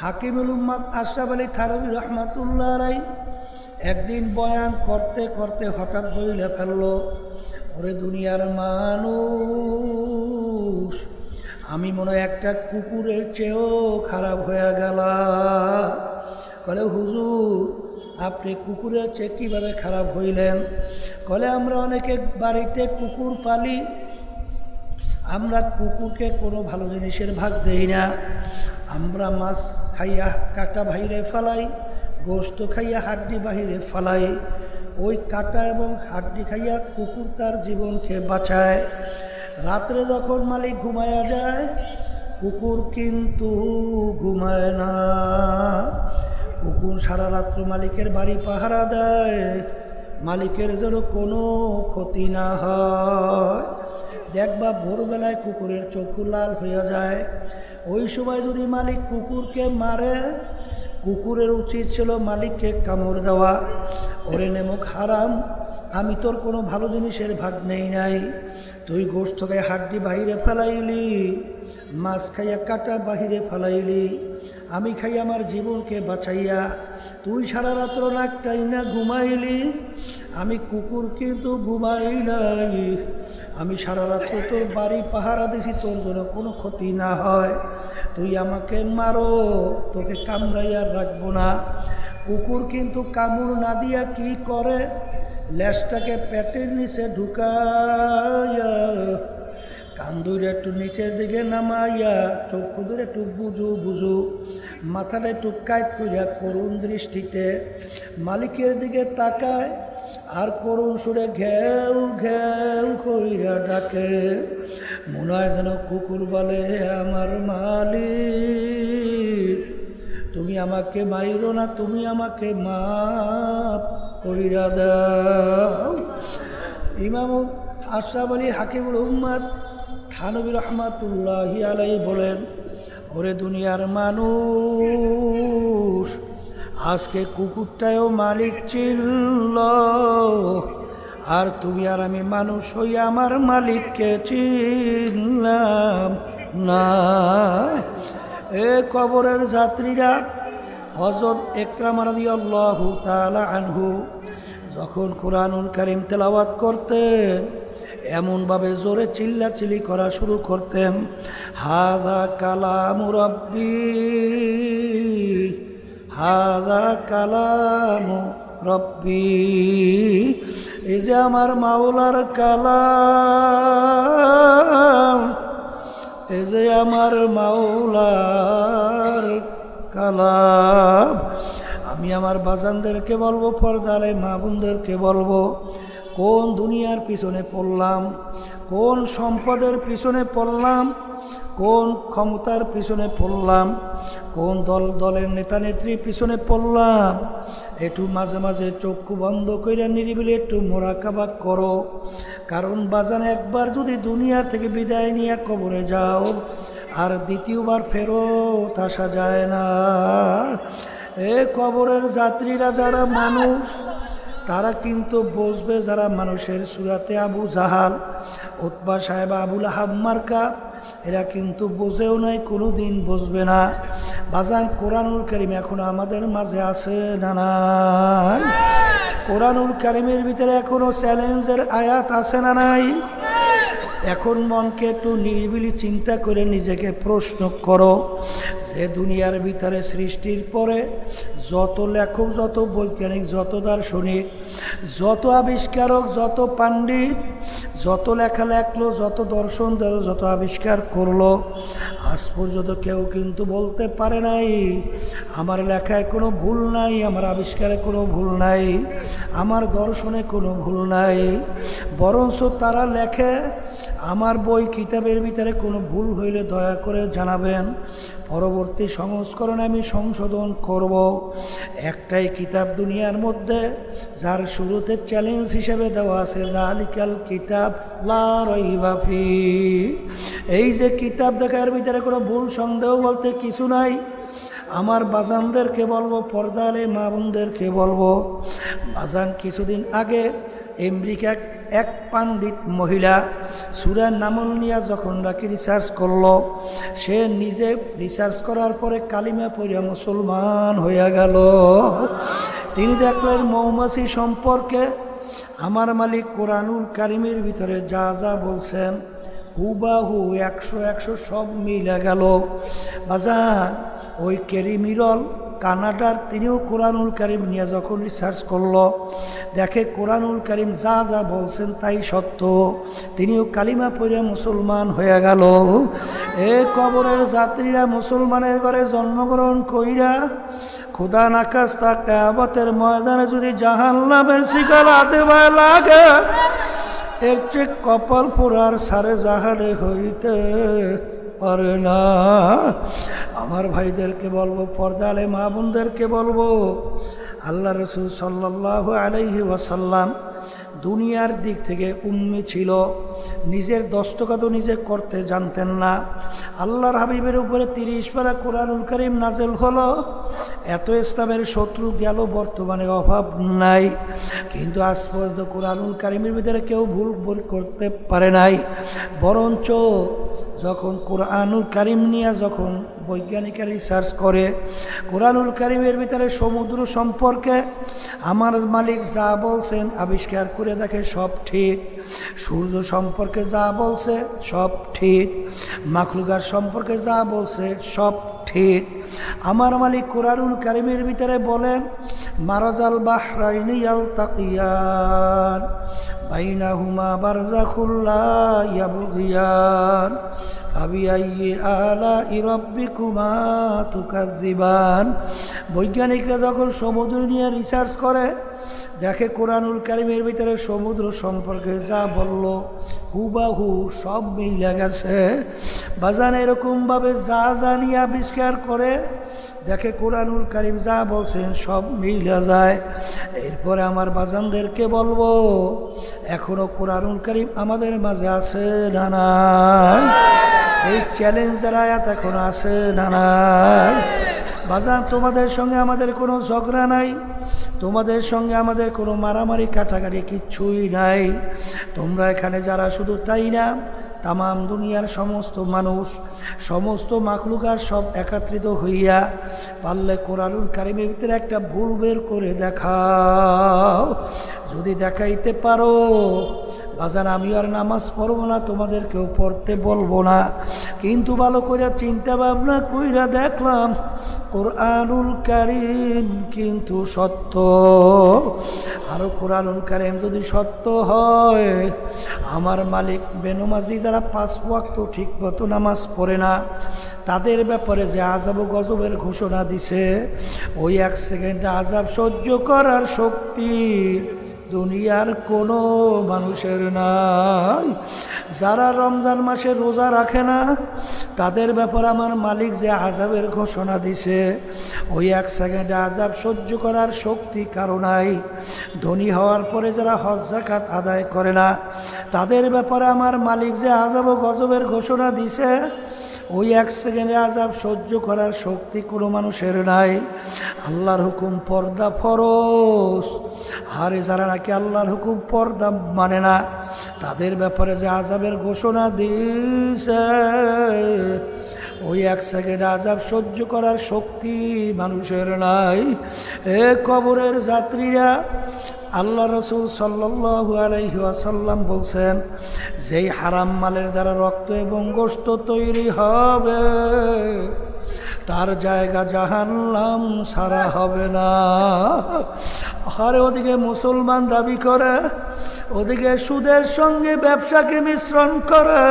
হাকিমুল উম্মাত আশরাফ আলী থানভী রহমাতুল্লাহ আলাইহি একদিন বয়ান করতে করতে হঠাৎ বইলে ফেলল, ওরে দুনিয়ার মানুষ, আমি মনে হয় একটা কুকুরের চেয়েও খারাপ হয়ে গেল। বলে হুজুর, আপনি কুকুরের চেয়ে কীভাবে খারাপ হইলেন? বলে আমরা অনেকে বাড়িতে কুকুর পালি, আমরা কুকুরকে কোনো ভালো জিনিসের ভাগ দেই না। আমরা মাছ খাইয়া কাটা বাহিরে ফালাই, গোস্ত খাইয়া হাড্ডি বাহিরে ফালাই। ওই কাটা এবং হাড্ডি খাইয়া কুকুর তার জীবনকে বাঁচায়। রাত্রে যখন মালিক ঘুমায়া যায়, কুকুর কিন্তু ঘুমায় না। কুকুর সারা রাত্র মালিকের বাড়ি পাহারা দেয়, মালিকের যেন কোনো ক্ষতি না হয়। দেখবা ভোরবেলায় কুকুরের চক্ষু লাল হইয়া যায়। ওই সময় যদি মালিক কুকুরকে মারে, কুকুরের উচিত ছিল মালিককে কামড় দেওয়া। ওরে নেমুক হারাম, আমি তোর কোনো ভালো জিনিসের ভাগ নেই নাই। তুই গোস্ত খাই হাড্ডি বাহিরে ফেলাইলি, মাছ খাইয়া কাটা বাহিরে ফেলাইলি, আমি খাই আমার জীবনকে বাঁচাইয়া। তুই সারা রাত্র নাকটাই না ঘুমাইলি, আমি কুকুর কিন্তু ঘুমাই নাই। আমি সারা রাত্র তোর বাড়ি পাহারা দিছি, তোর জন্য কোনো ক্ষতি না হয়। তুই আমাকে মারো, তোকে কামড়াইয়া রাখবো না। কুকুর কিন্তু কামড় না দিয়া কি করে, লেজটাকে পেটের নিচে ঢুকাইয়া, কান ধরে একটু নিচের দিকে নামাইয়া, চক্ষু ধরে একটু বুঝু বুঝু, মাথাটা একটু কায়ত করিয়া করুণ দৃষ্টিতে মালিকের দিকে তাকায়, আর করুণ সুরে ঘেউ ঘেউ কইরা ডাকে। মনে হয় যেন কুকুর বলে, আমার মালিক তুমি আমাকে মাইরো না, তুমি আমাকে মাফ কইরা দাও। ইমাম আশরাফ আলী হাকিমুল উম্মাত থানভী রহমাতুল্লাহি আলাইহি বলেন, ওরে দুনিয়ার মানুষ, আজকে কুকুরটাও মালিক চিনল, আর তুমি আর আমি মানুষ হইয়া আমার মালিককে চিনলাম না। এ কবরের যাত্রীরা, হযরত ইকরামা রাদিয়াল্লাহু তাআলা আনহু যখন কুরআনুল কারীম তেলাওয়াত করতেন, এমনভাবে জোরে চিল্লাচিল্লি করা শুরু করতেন, হাযা কালামু রাব্বি, হাযা কালামু রাব্বি, এই যে আমার মাওলার কালাম, এই যে আমার মাওলার কালাম। আমি আমার বাজানদেরকে বলবো, পর্দারে মা বোনদেরকে বলবো, কোন দুনিয়ার পিছনে পড়লাম, কোন সম্পদের পিছনে পড়লাম, কোন ক্ষমতার পিছনে পড়লাম, কোন দলের নেতা নেত্রীর পিছনে পড়লাম, একটু মাঝে মাঝে চক্ষু বন্ধ করে নিরিবিলি একটু মোরাকাবা করো। কারণ বাজান, একবার যদি দুনিয়ার থেকে বিদায় নিয়ে কবরে যাও, আর দ্বিতীয়বার ফেরত আসা যায় না। এ কবরের যাত্রীরা যারা মানুষ, তারা কিন্তু বসবে যারা মানুষের সুরাতে আবু জাহাল, উতবা সাহেব, আবুল আহাব মার্কা, এরা কিন্তু বোঝেও নাই, কোনো দিন বসবে না। বাজান, কোরআনুল কারীম এখন আমাদের মাঝে আছে না নাই? কোরআনুল কারীমের ভিতরে এখনো চ্যালেঞ্জের আয়াত আছে না নাই? এখন মনকে একটু নিরিবিলি চিন্তা করে নিজেকে প্রশ্ন করো, যে দুনিয়ার ভিতরে সৃষ্টির পরে যত লেখক, যত বৈজ্ঞানিক, যত দার্শনিক, যত আবিষ্কারক, যত পণ্ডিত, যত লেখা লেখলো, যত দর্শন দিল, যত আবিষ্কার করলো, আজ পর্যন্ত কেউ কিন্তু বলতে পারে নাই আমার লেখায় কোনো ভুল নাই, আমার আবিষ্কারে কোনো ভুল নাই, আমার দর্শনে কোনো ভুল নাই। বরঞ্চ তারা লেখে, আমার বই কিতাবের ভিতরে কোনো ভুল হইলে দয়া করে জানাবেন, পরবর্তী সংস্করণে আমি সংশোধন করব। একটাই কিতাব দুনিয়ার মধ্যে যার শুরুতে চ্যালেঞ্জ হিসেবে দেওয়া আছে যালিকাল কিতাব লা রাইবা ফি। এই যে কিতাব দেখার ভিতরে কোনো ভুল সন্দেহ বলতে কিছু নাই। আমার বাজানদেরকে বলবো, পর্দালে মা বোনদেরকে বলবো, বাজান কিছুদিন আগে আমেরিকা এক পাণ্ডিত মহিলা সূরা নামল নিয়ে যখন নাকি রিসার্চ করলো, সে নিজে রিসার্চ করার পরে কালিমা পড়িয়া মুসলমান হইয়া গেল। তিনি দেখলেন মৌমাছি সম্পর্কে আমার মালিক কোরআনুল কারিমের ভিতরে যা যা বলছেন হুবাহু 100 সব মিলে গেল। বাজান ওই কেরিমিরল কানাডার তিনিও কোরআনুল কারিম নিয়ে যখন রিসার্চ করলো, দেখে কোরআনুল কারিম যা যা বলছেন তাই সত্য। তিনিও কালিমা পড়ে মুসলমান হয়ে গেল। এ কবরের যাত্রীরা মুসলমানের ঘরে জন্মগ্রহণ কইরা খুদা নাকাস্তা কিয়ামতের ময়দানে যদি জাহান্নামের শিকল হাতে পায়ে লাগে, এর চেয়ে কপাল পোড়ার সারে জাহানে হইতে পারে না। আমার ভাইদেরকে বলবো, পর্দালে মা বোনদেরকে বলবো, আল্লাহ রাসূল সাল্লাল্লাহু আলাইহি ওয়াসাল্লাম দুনিয়ার দিক থেকে উম্মি ছিল, নিজের দস্তখতও নিজে করতে জানতেন না। আল্লাহর হাবিবের উপরে 30 পারা কোরআনুল কারীম নাজেল হলো। এত ইসলামের শত্রু গেল, বর্তমানে অভাব নাই, কিন্তু আজ পর্যন্ত কোরআনুল কারীমের ভিতরে কেউ ভুল করতে পারে নাই। বরঞ্চ যখন কোরআনুল কারীম নিয়ে যখন বৈজ্ঞানিকরা রিসার্চ করে, কোরআনুল কারীমের ভিতরে সমুদ্র সম্পর্কে আমার মালিক যা বলছেন আবিষ্কার করে দেখে সব ঠিক। সূর্য সম্পর্কে যা বলছে সব ঠিক, মাখলুকাত সম্পর্কে যা বলছে সব ঠিক। আমার মালিক কোরআনুল কারীমের ভিতরে বলেন মারাজাল বাহরাইনি ইয়ালতাকিয়ান বাইনাহুমা বারযাখুল লা ইয়াবগিয়ান ফাবিআইয়ি আলাই রাব্বিকুমা তুকাযযিবান। বৈজ্ঞানিকরা যখন সমুদ্র নিয়ে রিসার্চ করে, দেখে কোরআনুল কারীমের ভিতরে সমুদ্র সম্পর্কে যা বলল হুবাহু সব মিলে গেছে। বাজান এরকমভাবে যা জানিয়ে আবিষ্কার করে, দেখে কোরআনুল কারীম যা বলছেন সব মিলে যায়। এরপরে আমার বাজানদেরকে বলবো, এখনো কোরআনুল কারীম আমাদের মাঝে আছে না নাই? এই চ্যালেঞ্জের আয়াত এখন আছে না নাই? বাজান তোমাদের সঙ্গে আমাদের কোনো ঝগড়া নাই, তোমাদের সঙ্গে আমাদের কোনো মারামারি কাটাকাটি কিচ্ছুই নাই। তোমরা এখানে যারা শুধু তাই না, তামাম দুনিয়ার সমস্ত মানুষ, সমস্ত মাখলুকাত সব একত্রিত হইয়া পারলে কোরআনুল কারীমের ভিতরে একটা ভুল বের করে দেখাও। যদি দেখাইতে পারো বাজান, আমি আর নামাজ পড়বো না, তোমাদেরকেও পড়তে বলবো না, কিন্তু ভালো করে চিন্তা ভাবনা কইরা দেখলাম কোরআনুল কারীম কিন্তু সত্য। আরও কোরআনুল কারীম যদি সত্য হয়, আমার মালিক বেনমাজি যারা 5 ওয়াক্ত ঠিক মতো নামাজ পড়ে না, তাদের ব্যাপারে যে আযাব গজবের ঘোষণা দিছে, ওই 1 সেকেন্ডে আযাব সহ্য করার শক্তি দুনিয়ার কোনো মানুষের নাই। যারা রমজান মাসে রোজা রাখে না, তাদের ব্যাপারে আমার মালিক যে আযাবের ঘোষণা দিছে, ওই 1 সেকেন্ডে আযাব সহ্য করার শক্তি কারো নাই। ধনী হওয়ার পরে যারা হজ যাকাত আদায় করে না, তাদের ব্যাপারে আমার মালিক যে আযাব গজবের ঘোষণা দিছে, ওই 1 সেকেন্ডে আযাব সহ্য করার শক্তি কোনো মানুষের নাই। আল্লাহর হুকুম পর্দা ফরজ, আরে যারা নাকি আল্লাহর হুকুম পর্দা মানে না, তাদের ব্যাপারে যে আযাবের ঘোষণা দিয়েছে, ওই 1 সেকেন্ড আযাব সহ্য করার শক্তি মানুষের নাই। এ কবরের যাত্রীরা, আল্লাহ রাসূল সাল্লাল্লাহু আলাইহি ওয়াসাল্লাম বলছেন, যেই হারাম মালের দ্বারা রক্ত এবং গোশত তৈরি হবে, তার জায়গা জাহান্নাম ছাড়া হবে না। আরে ওদিকে মুসলমান দাবি করে, ওদিকে সুদের সঙ্গে ব্যবসাকে মিশ্রণ করে,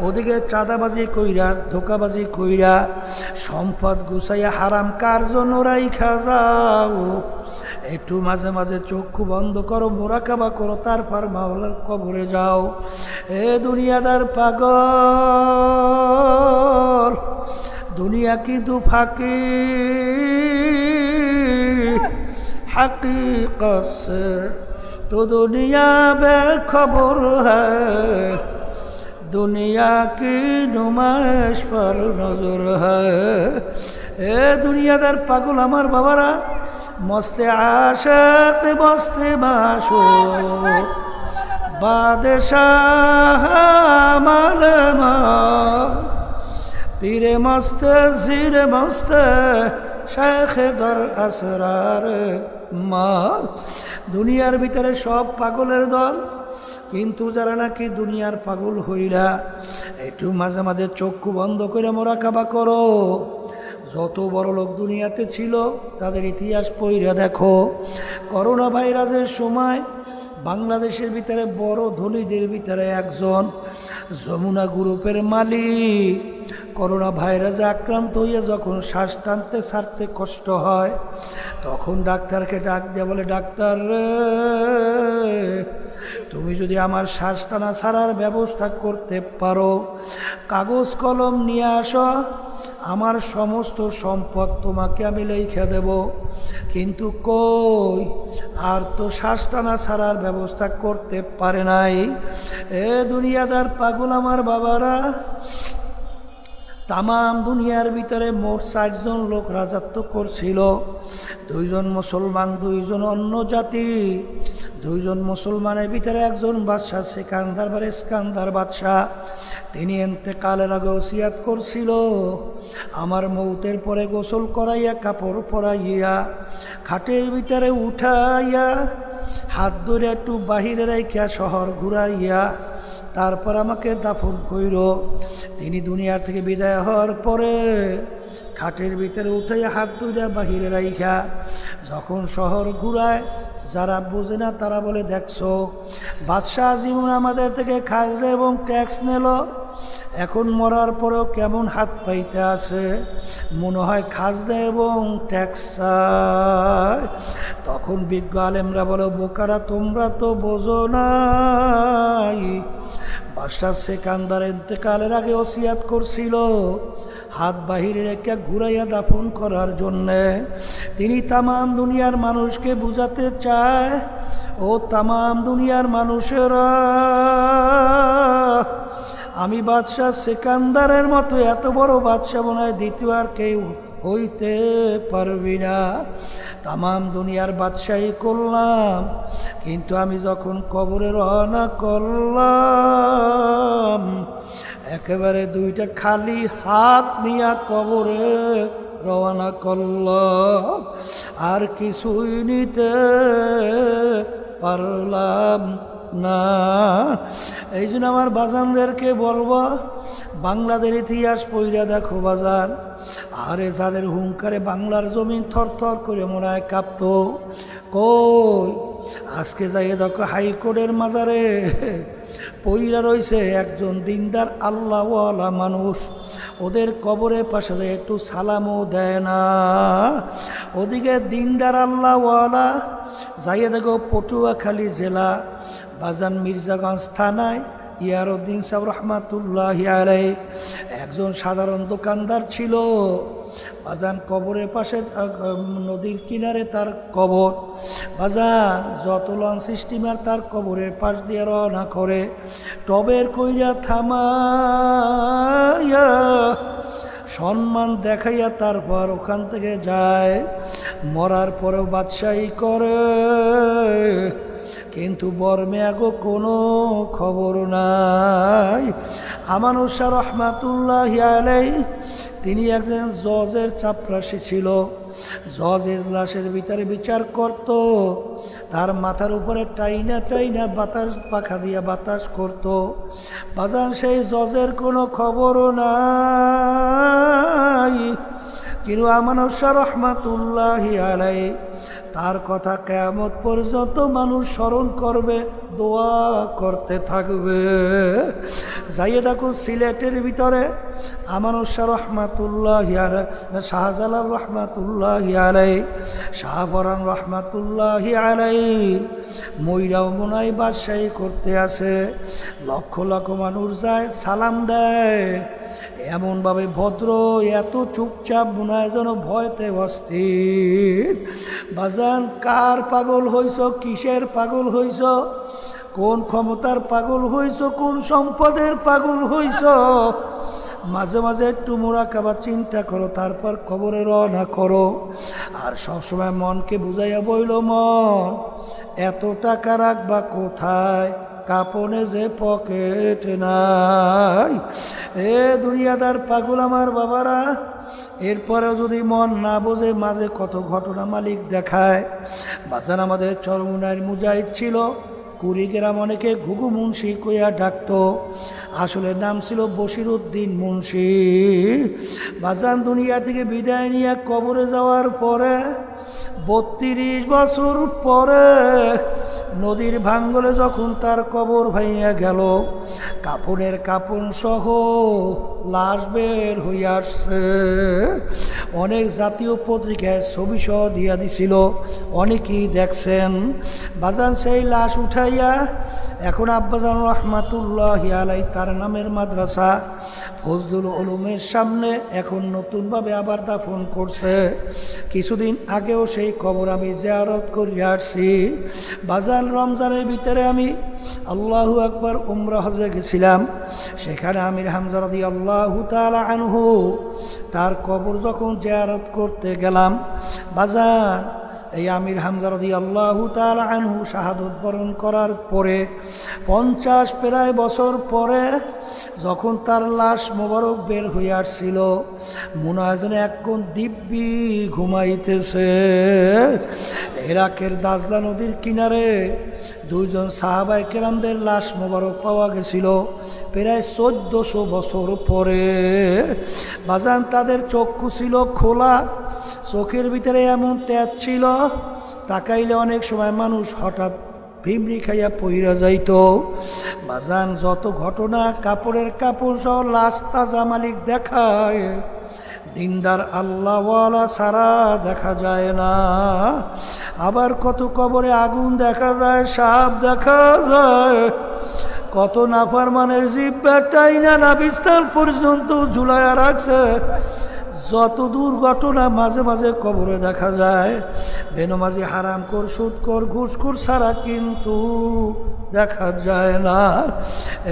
ওদিকে চাঁদাবাজি কইরা ধোকাবাজি কইরা সম্পদ গুছাইয়া হারাম কার্য রাইখা যাও। একটু মাঝে মাঝে চক্ষু বন্ধ করো, মুরাকাবা করো, তারপর মাওলার কবরে যাও। এ দুনিয়াদার পাগল, দুনিয়া কিন্তু ফাঁকি। हकीकत से तो दुनिया बेखबर है दुनिया की नुमाइश पर नजर है ए दुनियादार पागल আমার বাবারা মস্তে আশিক মস্তে মাশুক বাদশাহ মালমা পীরে মস্তে জিরে মস্তে শেখ দর আসরার মা দুনিয়ার ভিতরে সব পাগলের দল কিন্তু যারা নাকি দুনিয়ার পাগল হইরা একটু মাঝে মাঝে চক্ষু বন্ধ করে মোরাকাবা করো যত বড় লোক দুনিয়াতে ছিল তাদের ইতিহাস পড়িয়া দেখো করোনা ভাইরাসের সময় বাংলাদেশের ভিতরে বড় ধনীদের ভিতরে একজন যমুনা গ্রুপের মালিক করোনা ভাইরাসে আক্রান্ত হয়ে যখন শ্বাস টানতে ছাড়তে কষ্ট হয় তখন ডাক্তারকে ডাক দিয়ে বলে ডাক্তার রে তুমি যদি আমার শ্বাস টানা ছাড়ার ব্যবস্থা করতে পারো কাগজ কলম নিয়ে আসো আমার সমস্ত সম্পদ তোমাকে আমি লিখে দেব কিন্তু কই আর তো শ্বাস টানা ছাড়ার ব্যবস্থা করতে পারে নাই এ দুনিয়াদার পাগল আমার বাবারা তামাম দুনিয়ার ভিতরে মোট 4 জন লোক রাজত্ব করছিল 2 জন মুসলমান 2 জন অন্য জাতি 2 জন মুসলমানের ভিতরে একজন বাদশাহ সিকান্দার বা ইস্কান্দার বাদশাহ তিনি ইন্তেকালের আগে ওসিয়াত করছিল আমার মৌতের পরে গোসল করাইয়া কাপড় পরাইয়া খাটের ভিতরে উঠাইয়া হাত ধরে একটু বাহিরে রাইখা শহর ঘুরাইয়া তারপর আমাকে দাফন কইর তিনি দুনিয়ার থেকে বিদায় হওয়ার পরে খাটের ভিতরে উঠাইয়া হাত ধরে বাহিরে রাইখা যখন শহর ঘুরায় যারা বোঝে না তারা বলে দেখছো বাদশাহ জীবন আমাদের থেকে খাজনা এবং ট্যাক্স নিল এখন মরার পরেও কেমন হাত পাইতে আসে মনে হয় খাজনা এবং ট্যাক্স তখন বিজ্ঞ আলেমরা বলো বোকারা তোমরা তো বোঝো নাই বাদশাহ সিকান্দার ইন্তেকালের আগে ওসিয়াত করছিল হাত বাহিরে রেখে ঘুরাইয়া দাফন করার জন্যে তিনি তামাম দুনিয়ার মানুষকে বুঝাতে চায় ও তামাম দুনিয়ার মানুষেরা আমি বাদশাহ সিকান্দারের মতো এত বড় বাদশাহ মনে হয় দ্বিতীয় আর কেউ হইতে পারবি না তামাম দুনিয়ার বাদশাহী করলাম কিন্তু আমি যখন কবরে রওনা করলাম একেবারে 2টা খালি হাত নিয়ে কবরে রওনা করলাম আর কিছুই নিতে পারলাম না এই জন্য আমার বাজানদেরকে বলবো বাংলাদের ইতিহাস পড়িয়া দেখো বাজান আরে যাদের হুঙ্কারে বাংলার জমিন থরথর করে মনে হয় কাঁপত কই আজকে যাইয়ে দেখো হাইকোর্টের মাজারে পইরা রয়েছে একজন দিনদার আল্লাহওয়ালা মানুষ ওদের কবরে পাশে একটু সালামও দেয় না ওদিকে দিনদার আল্লাহওয়ালা যাইয়ে দেখো পটুয়াখালী জেলা বাজান মির্জাগঞ্জ থানায় ইয়ারউদ্দিন সাহেব রহমাতুল্লাহি আলাইহি একজন সাধারণ দোকানদার ছিল বাজান কবরের পাশে নদীর কিনারে তার কবর বাজান যত লঞ্চ স্টিমার তার কবরের পাশ দিয়ে রওনা করে টবের কইরা থামাইয়া সম্মান দেখাইয়া তারপর ওখান থেকে যায় মরার পরেও বাদশাহী করে কিন্তু বর্মেয়াগো কোনো খবর নাই আমানুর শাহ রহমাতুল্লাহি আলাইহি তিনি একজন জজের চাপরাশি ছিল জজ এজলাসের ভিতরে বিচার করত তার মাথার উপরে টাইনা টাইনা বাতাস পাখা দিয়া বাতাস করত বাজান সেই জজের কোনো খবরও নাই কিন্তু আমানুর শাহ রহমাতুল্লাহি আলাইহি তার কথা কিয়ামত পর্যন্ত মানুষ স্মরণ করবে দোয়া করতে থাকবে। যাইয়ে দেখো সিলেটের ভিতরে আমানুর শাহ রহমাতুল্লাহ শাহজালাল রহমাতুল্লাহ আলাই, শাহপরান রহমাতুল্লাহ আলাই ময়রাও মনাই বাদশাহী করতে আসে। লক্ষ লক্ষ মানুষ যায়, সালাম দেয়, এমনভাবে ভদ্র, এত চুপচাপ মনে হয় যেন ভয়তে অস্থির। বাজান, কার পাগল হইছ, কিসের পাগল হইছ, কোন ক্ষমতার পাগল হইছ, কোন সম্পদের পাগল হইছ, মাঝে মাঝে একটু মুরাকাবা চিন্তা করো, তারপর কবরে রওনা করো। আর সবসময় মনকে বুঝাইয়া বইল, মন এত টাকা রাখবা কোথায়, কাপনে যে পকেট নাই। এ দুনিয়াদার পাগল আমার বাবারা, এরপরেও যদি মন না বোঝে, মাঝে কত ঘটনা মালিক দেখায়। বাজান, আমাদের চরমুনার মুজাহিদ ছিল, কুড়িগ্রাম অনেকে ঘুঘু মুন্সি কইয়া ডাকত, আসলে নাম ছিল বশিরউদ্দিন মুন্সি। বাজান, দুনিয়া থেকে বিদায় নিয়ে কবরে যাওয়ার পরে 32 বছর পরে নদীর ভাঙ্গলে যখন তার কবর ভাইয়া গেল, কাপড়ের কাপড় সহ লাশ বের হইয়া আসছে। অনেক জাতীয় পত্রিকায় ছবি সহ দিয়া দিছিল, অনেকেই দেখছেন। বাজান, সেই লাশ উঠাইয়া এখন আব্বাজান রহমাতুল্লাহ আলাই তার নামের মাদ্রাসা ফজলুল উলুমের সামনে এখন নতুনভাবে আবার দাফন করছে। কিছুদিন আগেও সেই কবর আমি জিয়ারত করিয়া আসছি। বাজান, রমজানের ভিতরে আমি আল্লাহু আকবার উমরা হজে গেছিলাম। সেখানে আমির হামজা রাদিয়াল্লাহু তাআলা আনহু তার কবর যখন জিয়ারত করতে গেলাম, বাজান, এই আমির হামজা রাদিয়াল্লাহু তাআলা আনহু শাহাদত বরণ করার পরে 50 প্রায় বছর পরে যখন তার লাশ মোবারক বের হয়ে আসছিল, মনে হয় যেন একজন দিব্যি ঘুমাইতেছে। ইরাকের দাজলা নদীর কিনারে 2 জন সাহাবায়ে কেরামদের লাশ মোবারক পাওয়া গেছিল প্রায় 1400 বছর পরে। বাজান, তাদের চক্ষু ছিল খোলা, চোখের ভিতরে এমন তেজ ছিল, তাকাইলে অনেক সময় মানুষ হঠাৎ ভিমরি খাইয়া পইরা যাইত। বাজান, যত ঘটনা, কাপড়ের কাপড় সহ লাশ তাজা মালিক দেখায়, দিনদার আল্লাহওয়ালা সারা দেখা যায় না। আবার কত কবরে আগুন দেখা যায়, সাপ দেখা যায়, কত নাফরমানের জিহ্বাটাই না বিস্তার পর্যন্ত ঝুলাইয়া রাখছে। যত দুর্ঘটনা মাঝে মাঝে কবরে দেখা যায়, বেনমাজি, হারামখোর, সুদখোর, ঘুষখোর ছাড়া কিন্তু দেখা যায় না।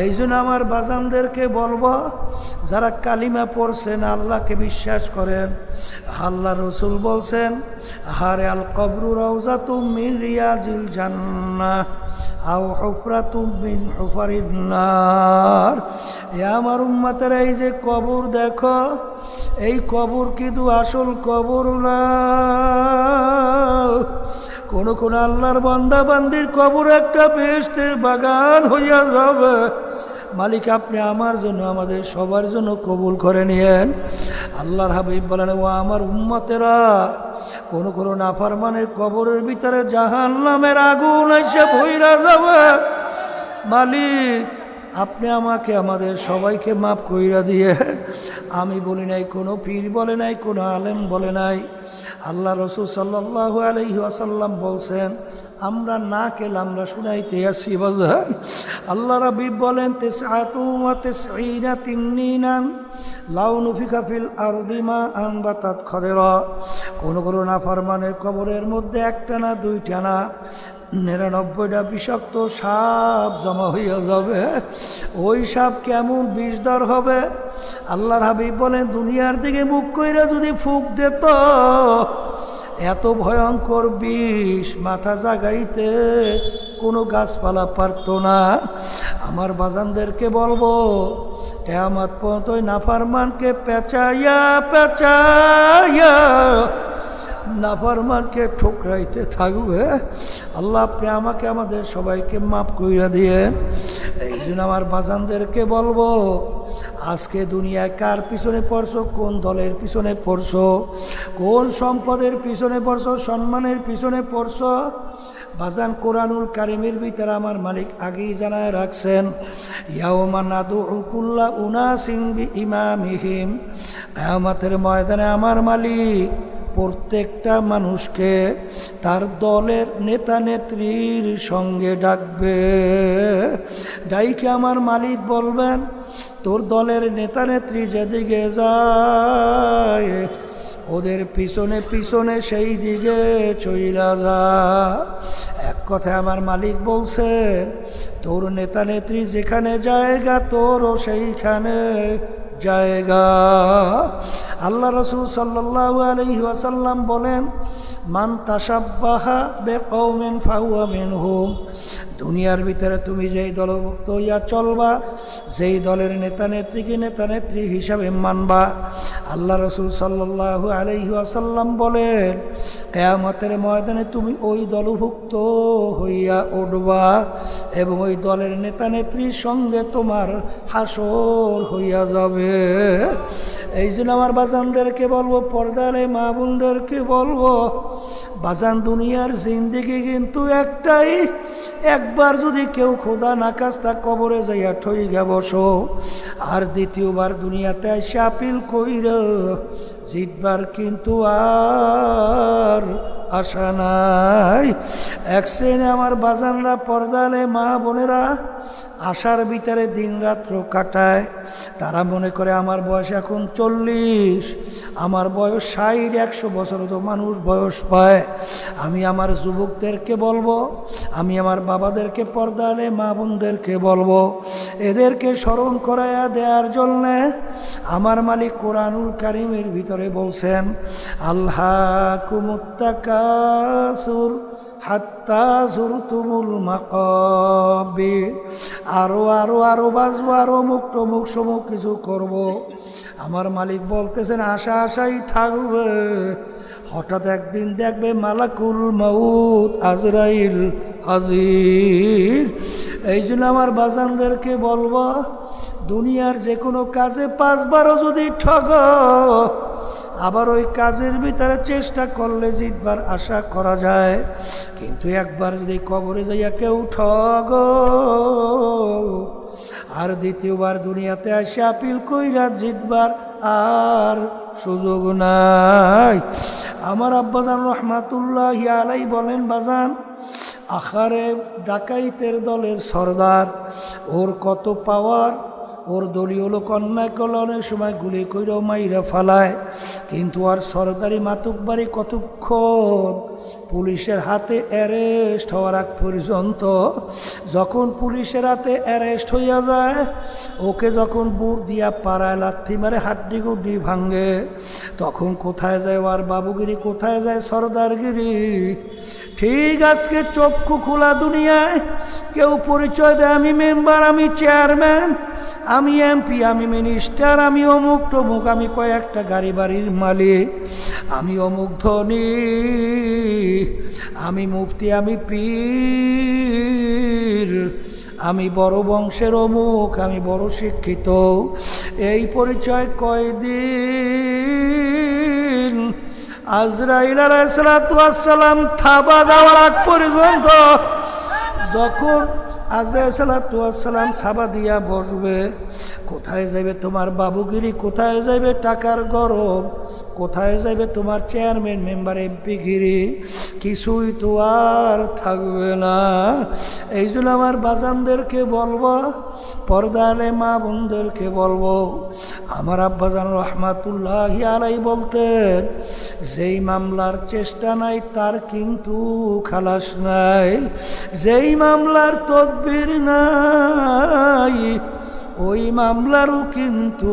এই জন্য আমার বাজানদেরকে বলবো, যারা কালিমা পড়ছেন, আল্লাহকে বিশ্বাস করেন, আল্লাহ রসুল বলছেন, হারে আল কবরু রাউজাতুম মিন রিয়াজিল জান্নাহ আও হুফরাতুম মিন হুফারিন নার। এ আমার উম্মতের, এই যে কবর দেখো, এই কবর কিন্তু আসল কবর না। কোন কোন আল্লাহর বান্দা বান্দির কবর একটা বেহেশতের বাগান হইয়া যাবে। মালিক, আপনি আমার জন্য, আমাদের সবার জন্য কবুল করে নিয়েন। আল্লাহর হাবিব বলেন, ও আমার উম্মতেরা, কোন কোন নাফরমানের কবরের ভিতরে জাহান্নামের আগুন এসে ভইরা যাবে। মালিক, আপনি আমাকে, আমাদের সবাইকে মাফ কইরা দিয়ে। আমি বলি নাই, কোনো পীর বলে নাই, কোনো আলেম বলে নাই, আল্লাহ রসুল সাল্লাল্লাহু আলাইহি ওয়াসাল্লাম বলছেন। আমরা না কেলে আমরা শুনাইতে আসি। বাজার, আল্লাহ রাব্বি বলেন, 99 তিন্নিনান লাউ নুফিকা ফিল আরদি মা আনবাতাত খাদিরা। কোন কোন নাফরমানের কবরের মধ্যে একটা না, দুইটা না, 99টা বিষাক্ত সাপ জমা হইয়া যাবে। ওই সাপ কেমন বিষধর হবে, আল্লাহর হাবিব বলেন, দুনিয়ার দিকে মুখ কইরা যদি ফুঁক দিত, এত ভয়ঙ্কর বিষ মাথা জাগাইতে কোনো গাছপালা পারত না। আমার বাজানদেরকে বলবো, কিয়ামত পর্যন্ত ওই নাফরমানকে পেঁচাইয়া পেঁচাইয়া নাফরমানকে ঠোকরাইতে থাকবে। আল্লাহ, আপনি আমাকে, আমাদের সবাইকে মাফ কইরা দিয়েন। এই জন্য আমার বাজানদেরকে বলবো, আজকে দুনিয়ায় কার পিছনে পড়ছো, কোন দলের পিছনে পড়ছো, কোন সম্পদের পিছনে পড়ছো, সম্মানের পিছনে পড়ছো, বাজান কোরআনুল কারিমের ভিতরে আমার মালিক আগেই জানায় রাখছেন, ইয়াউমা নাদউ কুল্লা উনাসিন বিইমামিহিম, কিয়ামতের ময়দানে আমার মালিক প্রত্যেকটা মানুষকে তার দলের নেতা নেত্রীর সঙ্গে ডাকবে। ডাইকে আমার মালিক বলবেন, তোর দলের নেতা নেত্রী যেদিকে যায় ওদের পিছনে পিছনে সেই দিকে চইলা যা। এক কথায় আমার মালিক বলছেন, তোর নেতা নেত্রী যেখানে জায়গা তোরও সেইখানে জায়গা। আল্লাহ রাসূল সাল্লাল্লাহু আলাইহি ওয়াসাল্লাম বলেন, মান তাশাব্বাহা বিকওমিন ফাহুয়া মিনহুম। দুনিয়ার ভিতরে তুমি যেই দলভুক্ত হইয়া চলবা, যেই দলের নেতা নেত্রীকে নেতা নেত্রী হিসাবে মানবা, আল্লাহ রাসূল সাল্লাল্লাহু আলাইহি ওয়াসাল্লাম বলেন, কিয়ামতের ময়দানে তুমি ওই দলভুক্ত হইয়া উঠবা এবং ওই দলের নেতা নেত্রীর সঙ্গে তোমার হাসর হইয়া যাবে। এই জন্য আমার বাজানদেরকে বলবো, পর্দারে মা বোনদেরকে বলবো, বাজান দুনিয়ার জিন্দেগি কিন্তু একটাই। একবার যদি কেউ খোদা নাকাস্তা কবরে যাইয়া ঠইগা বসো, আর দ্বিতীয়বার দুনিয়াতে এসে আপিল কইরা জিতবার কিন্তু আর আশা নাই। এক শ্রেণী আমার বাজানরা, পর্দালে মা বোনেরা আশার ভিতরে দিন রাত্র কাটায়। তারা মনে করে আমার বয়স এখন 40, আমার বয়স 60-100 বছর তো মানুষ বয়স পায়। আমি আমার যুবকদেরকে বলবো, আমি আমার বাবাদেরকে, পর্দালে মা বোনদেরকে বলবো, এদেরকে স্মরণ করাইয়া দেওয়ার জন্যে আমার মালিক কোরআনুল কারিমের ভিতরে বলছেন, আল্লাকুমুত তাকাসুর হাত্তা যুরতুমুল মাকাবির। আরো আরো আরো বাঁচবো, আরো মুখ টমুক সমুখ কিছু করব। আমার মালিক বলতেছেন, আশা আশাই থাকবে। হঠাৎ একদিন দেখবে মালাকুল মউত আজরাইল হাজির। এই জন্য আমার বাজানদেরকে বলবো, দুনিয়ার যে কোনো কাজে 5 বারও যদি ঠগ, আবার ওই কাজের ভিতরে চেষ্টা করলে জিতবার আশা করা যায়। কিন্তু একবার যদি কবরে যাইয়া কেউ ঠগ, আর দ্বিতীয়বার দুনিয়াতে আসে আপিল কইরা জিতবার আর সুযোগ নাই। আমার আব্বাজান রহমাতুল্লাহি আলাইহি বলেন, বাজান আখারে ডাকাইতের দলের সর্দার, ওর কত পাওয়ার। ওর দলীয় লোক অন্যায় করলে অনেক সময় গুলি কইরাও মাইরা ফালায়, কিন্তু আর সরকারি মাতুকবাড়ি কতক্ষণ পুলিশের হাতে অ্যারেস্ট হওয়ার আগ পর্যন্ত। যখন পুলিশের হাতে অ্যারেস্ট হইয়া যায়, ওকে যখন বুট দিয়া পাড়ায় লাথি মারে হাড্ডি গুড্ডি ভাঙ্গে, তখন কোথায় যায় ওর বাবুগিরি, কোথায় যায় সর্দারগিরি। ঠিক আজকে চক্ষু খোলা দুনিয়ায় কেউ পরিচয় দেয়, আমি মেম্বার, আমি চেয়ারম্যান, আমি এমপি, আমি মিনিস্টার, আমি অমুক টমুক, আমি কয়েকটা গাড়ি বাড়ির মালিক, আমি অমুক ধনী, আমি মুফতি, আমি পীর, আমি বড় বংশের অমুক, আমি বড় শিক্ষিত। এই পরিচয় কয়দিন? আজরাইল আলাইহিস সালাম থাবা দেওয়ার আগ পর্যন্ত। যখন আজরাইল সালাম থাবা দিয়া বসবে, কোথায় যাবে তোমার বাবুগিরি, কোথায় যাবে টাকার গরম, কোথায় যাবে তোমার চেয়ারম্যান মেম্বার এমপিগিরি, কিছুই তো আর থাকবে না। এই জন্য আমার বাজানদেরকে বলবো, পর্দালে মা বোনদেরকে বলবো, আমার আব্বাজান রহমাতুল্লাহি আলাইহি বলতেন, যেই মামলার চেষ্টা নাই তার কিন্তু খালাস নাই, যেই মামলার তদবির নাই ওই মামলারও কিন্তু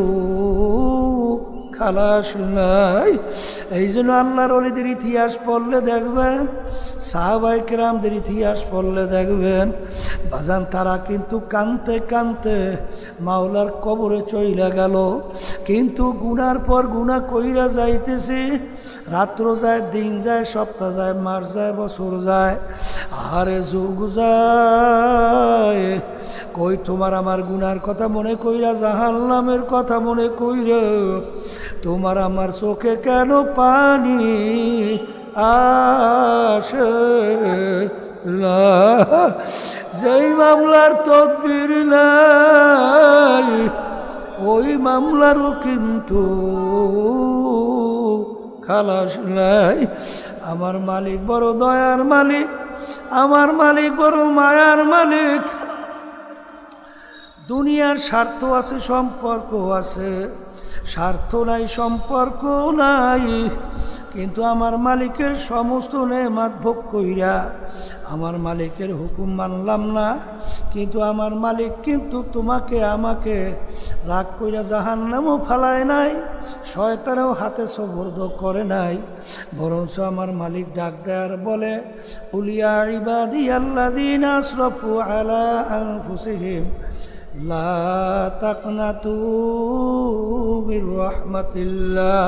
খালাস নাই। এই জন্য আল্লাহর ওলিদের ইতিহাস পড়লে দেখবেন, সাহাবায়ে কেরামদের ইতিহাস পড়লে দেখবেন, বাজান তারা কিন্তু কানতে কানতে মাওলার কবরে চইলা গেল। কিন্তু গুনার পর গুনাহ কইরা যাইতেছে, রাত্র যায়, দিন যায়, সপ্তাহ যায়, মাস যায়, বছর যায়, আরে যুগ যায়। কই তোমার আমার গুনার কথা মনে কইরা, জাহান্নামের কথা মনে কইরা তোমার আমার চোখে কেন পানি আসে? যেই মামলার তদবির নাই ওই মামলারও কিন্তু খালাস নাই। আমার মালিক বড় দয়ার মালিক, আমার মালিক বড় মায়ার মালিক। দুনিয়ার স্বার্থ আছে, সম্পর্ক আছে, স্বার্থ নাই, সম্পর্ক নাই। কিন্তু আমার মালিকের সমস্ত নেয়ামত ভোগ কইরা আমার মালিকের হুকুম মানলাম না। কিন্তু আমার মালিক কিন্তু তোমাকে আমাকে রাগ কইরা জাহান্নামও ফালায় নাই, শয়তানেও হাতে সবর্দ করে নাই। বরঞ্চ আমার মালিক ডাক দেয় আর বলে, উলিয়া ইবাদিয়াল্লাযীনা আসরাফু আলা আনফুসিহিম লা তাকনাতু মির রাহমাতিল্লাহ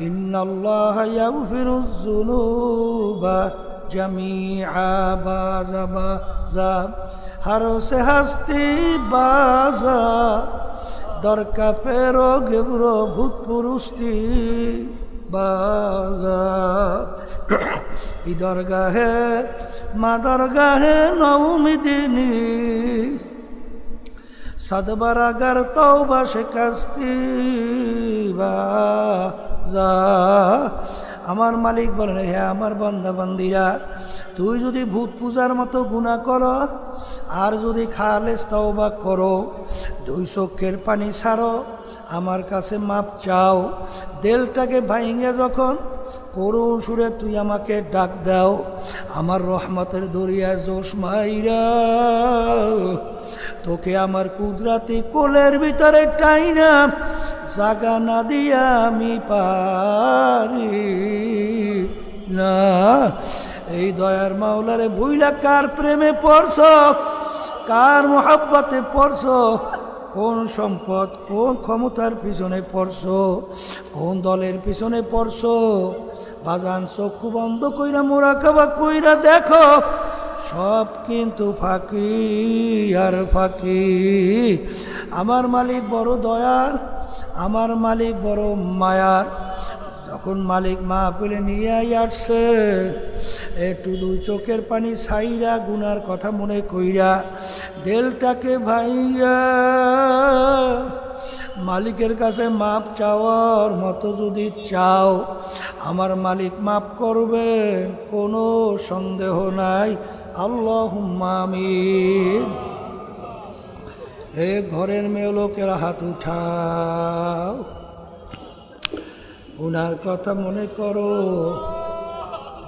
ইন্নাল্লাহা ইয়াগফিরুয যুনুবা জামিআ। বাজা হারসে হাস্তি বাজা দরকা ফেরো গেবরো ভূত পুরুষটি বাজা। ই দরগাহে মা দরগাহে নৌমিদিনী সদবরাগার তওবা শিকাস্তি বাজা। আমার মালিক বলেন, হে আমার বান্দা বান্দিরা, তুই যদি ভূত পূজার মতো গুনাহ করো আর যদি খালেস তওবা করো, দুই চোখের পানি ছাড়ো, আমার কাছে মাপ চাও, দিলটাকে ভাঙিয়ে যখন করুণ সুরে তুই আমাকে ডাক দাও, আমার রহমতের দরিয়ায় জোশ মাইরা তোকে আমার কুদরাতি কোলের ভিতরে টাইনা জাগা না দিয়া আমি পারি না। এই দয়ার মাওলারে ভুইলা কার প্রেমে পড়ছ, কার মোহাব্বতে পড়ছ, কোন সম্পদ কোন ক্ষমতার পিছনে পড়ছ, কোন দলের পিছনে পড়ছ, বাজান চক্ষু বন্ধ কইরা মোরাকাবা কইরা দেখো, সব কিন্তু ফাঁকি আর ফাঁকি। আমার মালিক বড় দয়ার, আমার মালিক বড় মায়ার। যখন মালিক মাহফিলে নিয়ে আসছে, একটু দুই চোখের পানি ছাইরা গুনার কথা মনে কইরা দিলটাকে ভাইয়া মালিকের কাছে মাপ চাওয়ার মতো যদি চাও, আমার মালিক মাপ করবেন, কোনো সন্দেহ নাই। আল্লাহুম্মা আমিন। হে ঘরের মেয়ে লোকেরা হাত উঠাও, গুনার কথা মনে করো,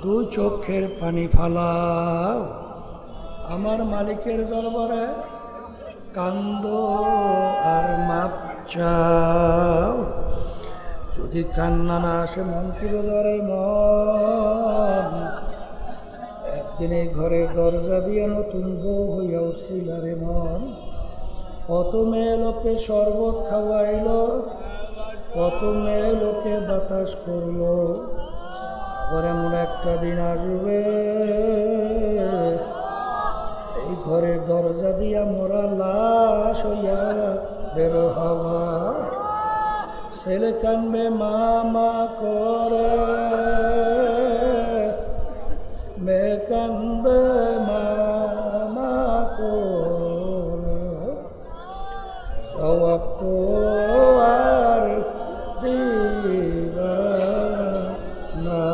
দুই চোখের পানি ফালাও, আমার মালিকের দরবারে কান্দো আর মাপ চাও। যদি কান্না না আসে মন কি বলে, মন একদিন এই ঘরের দরজা দিয়ে নতুন বউ হইয়া উঠছিল রে মন। কত মেয়ে লোকে শরবত খাওয়াইল, কত মেয়ে লোকে বাতাস করলো, আবার এমন একটা দিন আসবে এই ঘরের দরজা দিয়া মোরা লাশ হইয়া বের হওয়া। ছেলে কানবে মামা করে, মেয়ে কানবে মামা করে, জবাব তো আর দিবা না।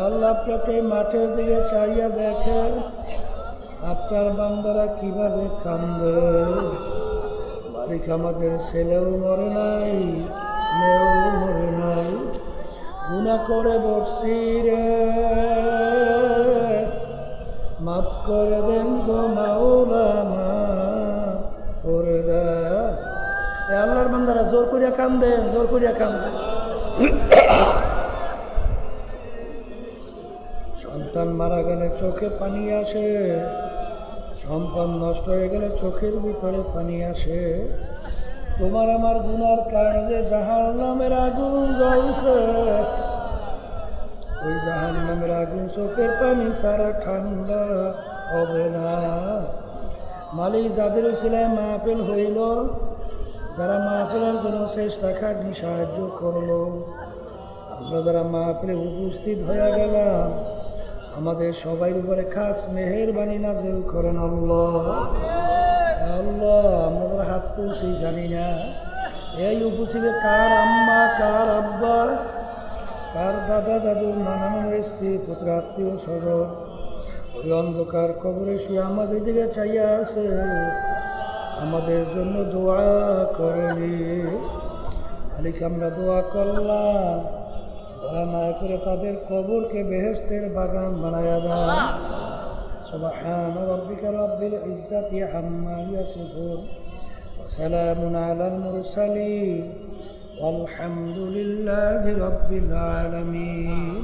আল্লাহ পেটে মাঠের দিকে চাইয়া দেখে আপনার বান্দারা কিভাবে কান্দে। মালিক আমাদের ছেলেও মরে নাই, মেয়েও মরে নাই, গুনাহ করে বসছি রে, মাফ করে দেন গো মাওলা, মাফ করে দেন। আল্লাহর বান্দারা জোর করিয়া কান্দেন, জোর করিয়া কান্দেন। সন্তান মারা গেলে চোখে পানি আসে, সম্পদ নষ্ট হয়ে গেলে চোখের ভিতরে পানি আসে। তোমার আমার গুনার কারণে জাহান্নামের আগুন জ্বলছে, ওই জাহান্নামের আগুন চোখের পানি সারা ঠান্ডা হবে না। মালিক যাদের ছিলেন মাহফিল হইল, যারা মাহফিলের জন্য চেষ্টা খাটনি সাহায্য করলো, আমরা যারা মাহফিলে উপস্থিত হয়ে গেলাম, আমাদের সবাই উপরে খাস মেহেরবানি নাজিল করেন আল্লাহ। আল্লাহ আমরা হাত তুলছি জানি না এই উপস্থিতে কার আম্মা কার আব্বা কার দাদা দাদু নানান স্ত্রী পুত্র আত্মীয় স্বজন ওই অন্ধকার কবরে শুয়ে আমাদের দিকে চাইয়া আছে, আমাদের জন্য দোয়া করেনি। খালিকে আমরা দোয়া করলাম, দোয়া না করে তাদের কবরকে বেহেশতের বাগান বানায়া দাও। সুবহান রাব্বিকা রাব্বিল ইজ্জাতি আম্মা ইয়াসিফুন ওয়া সালামুন আলাল মুরসালিন ওয়ালহামদুলিল্লাহি রাব্বিল আলামিন।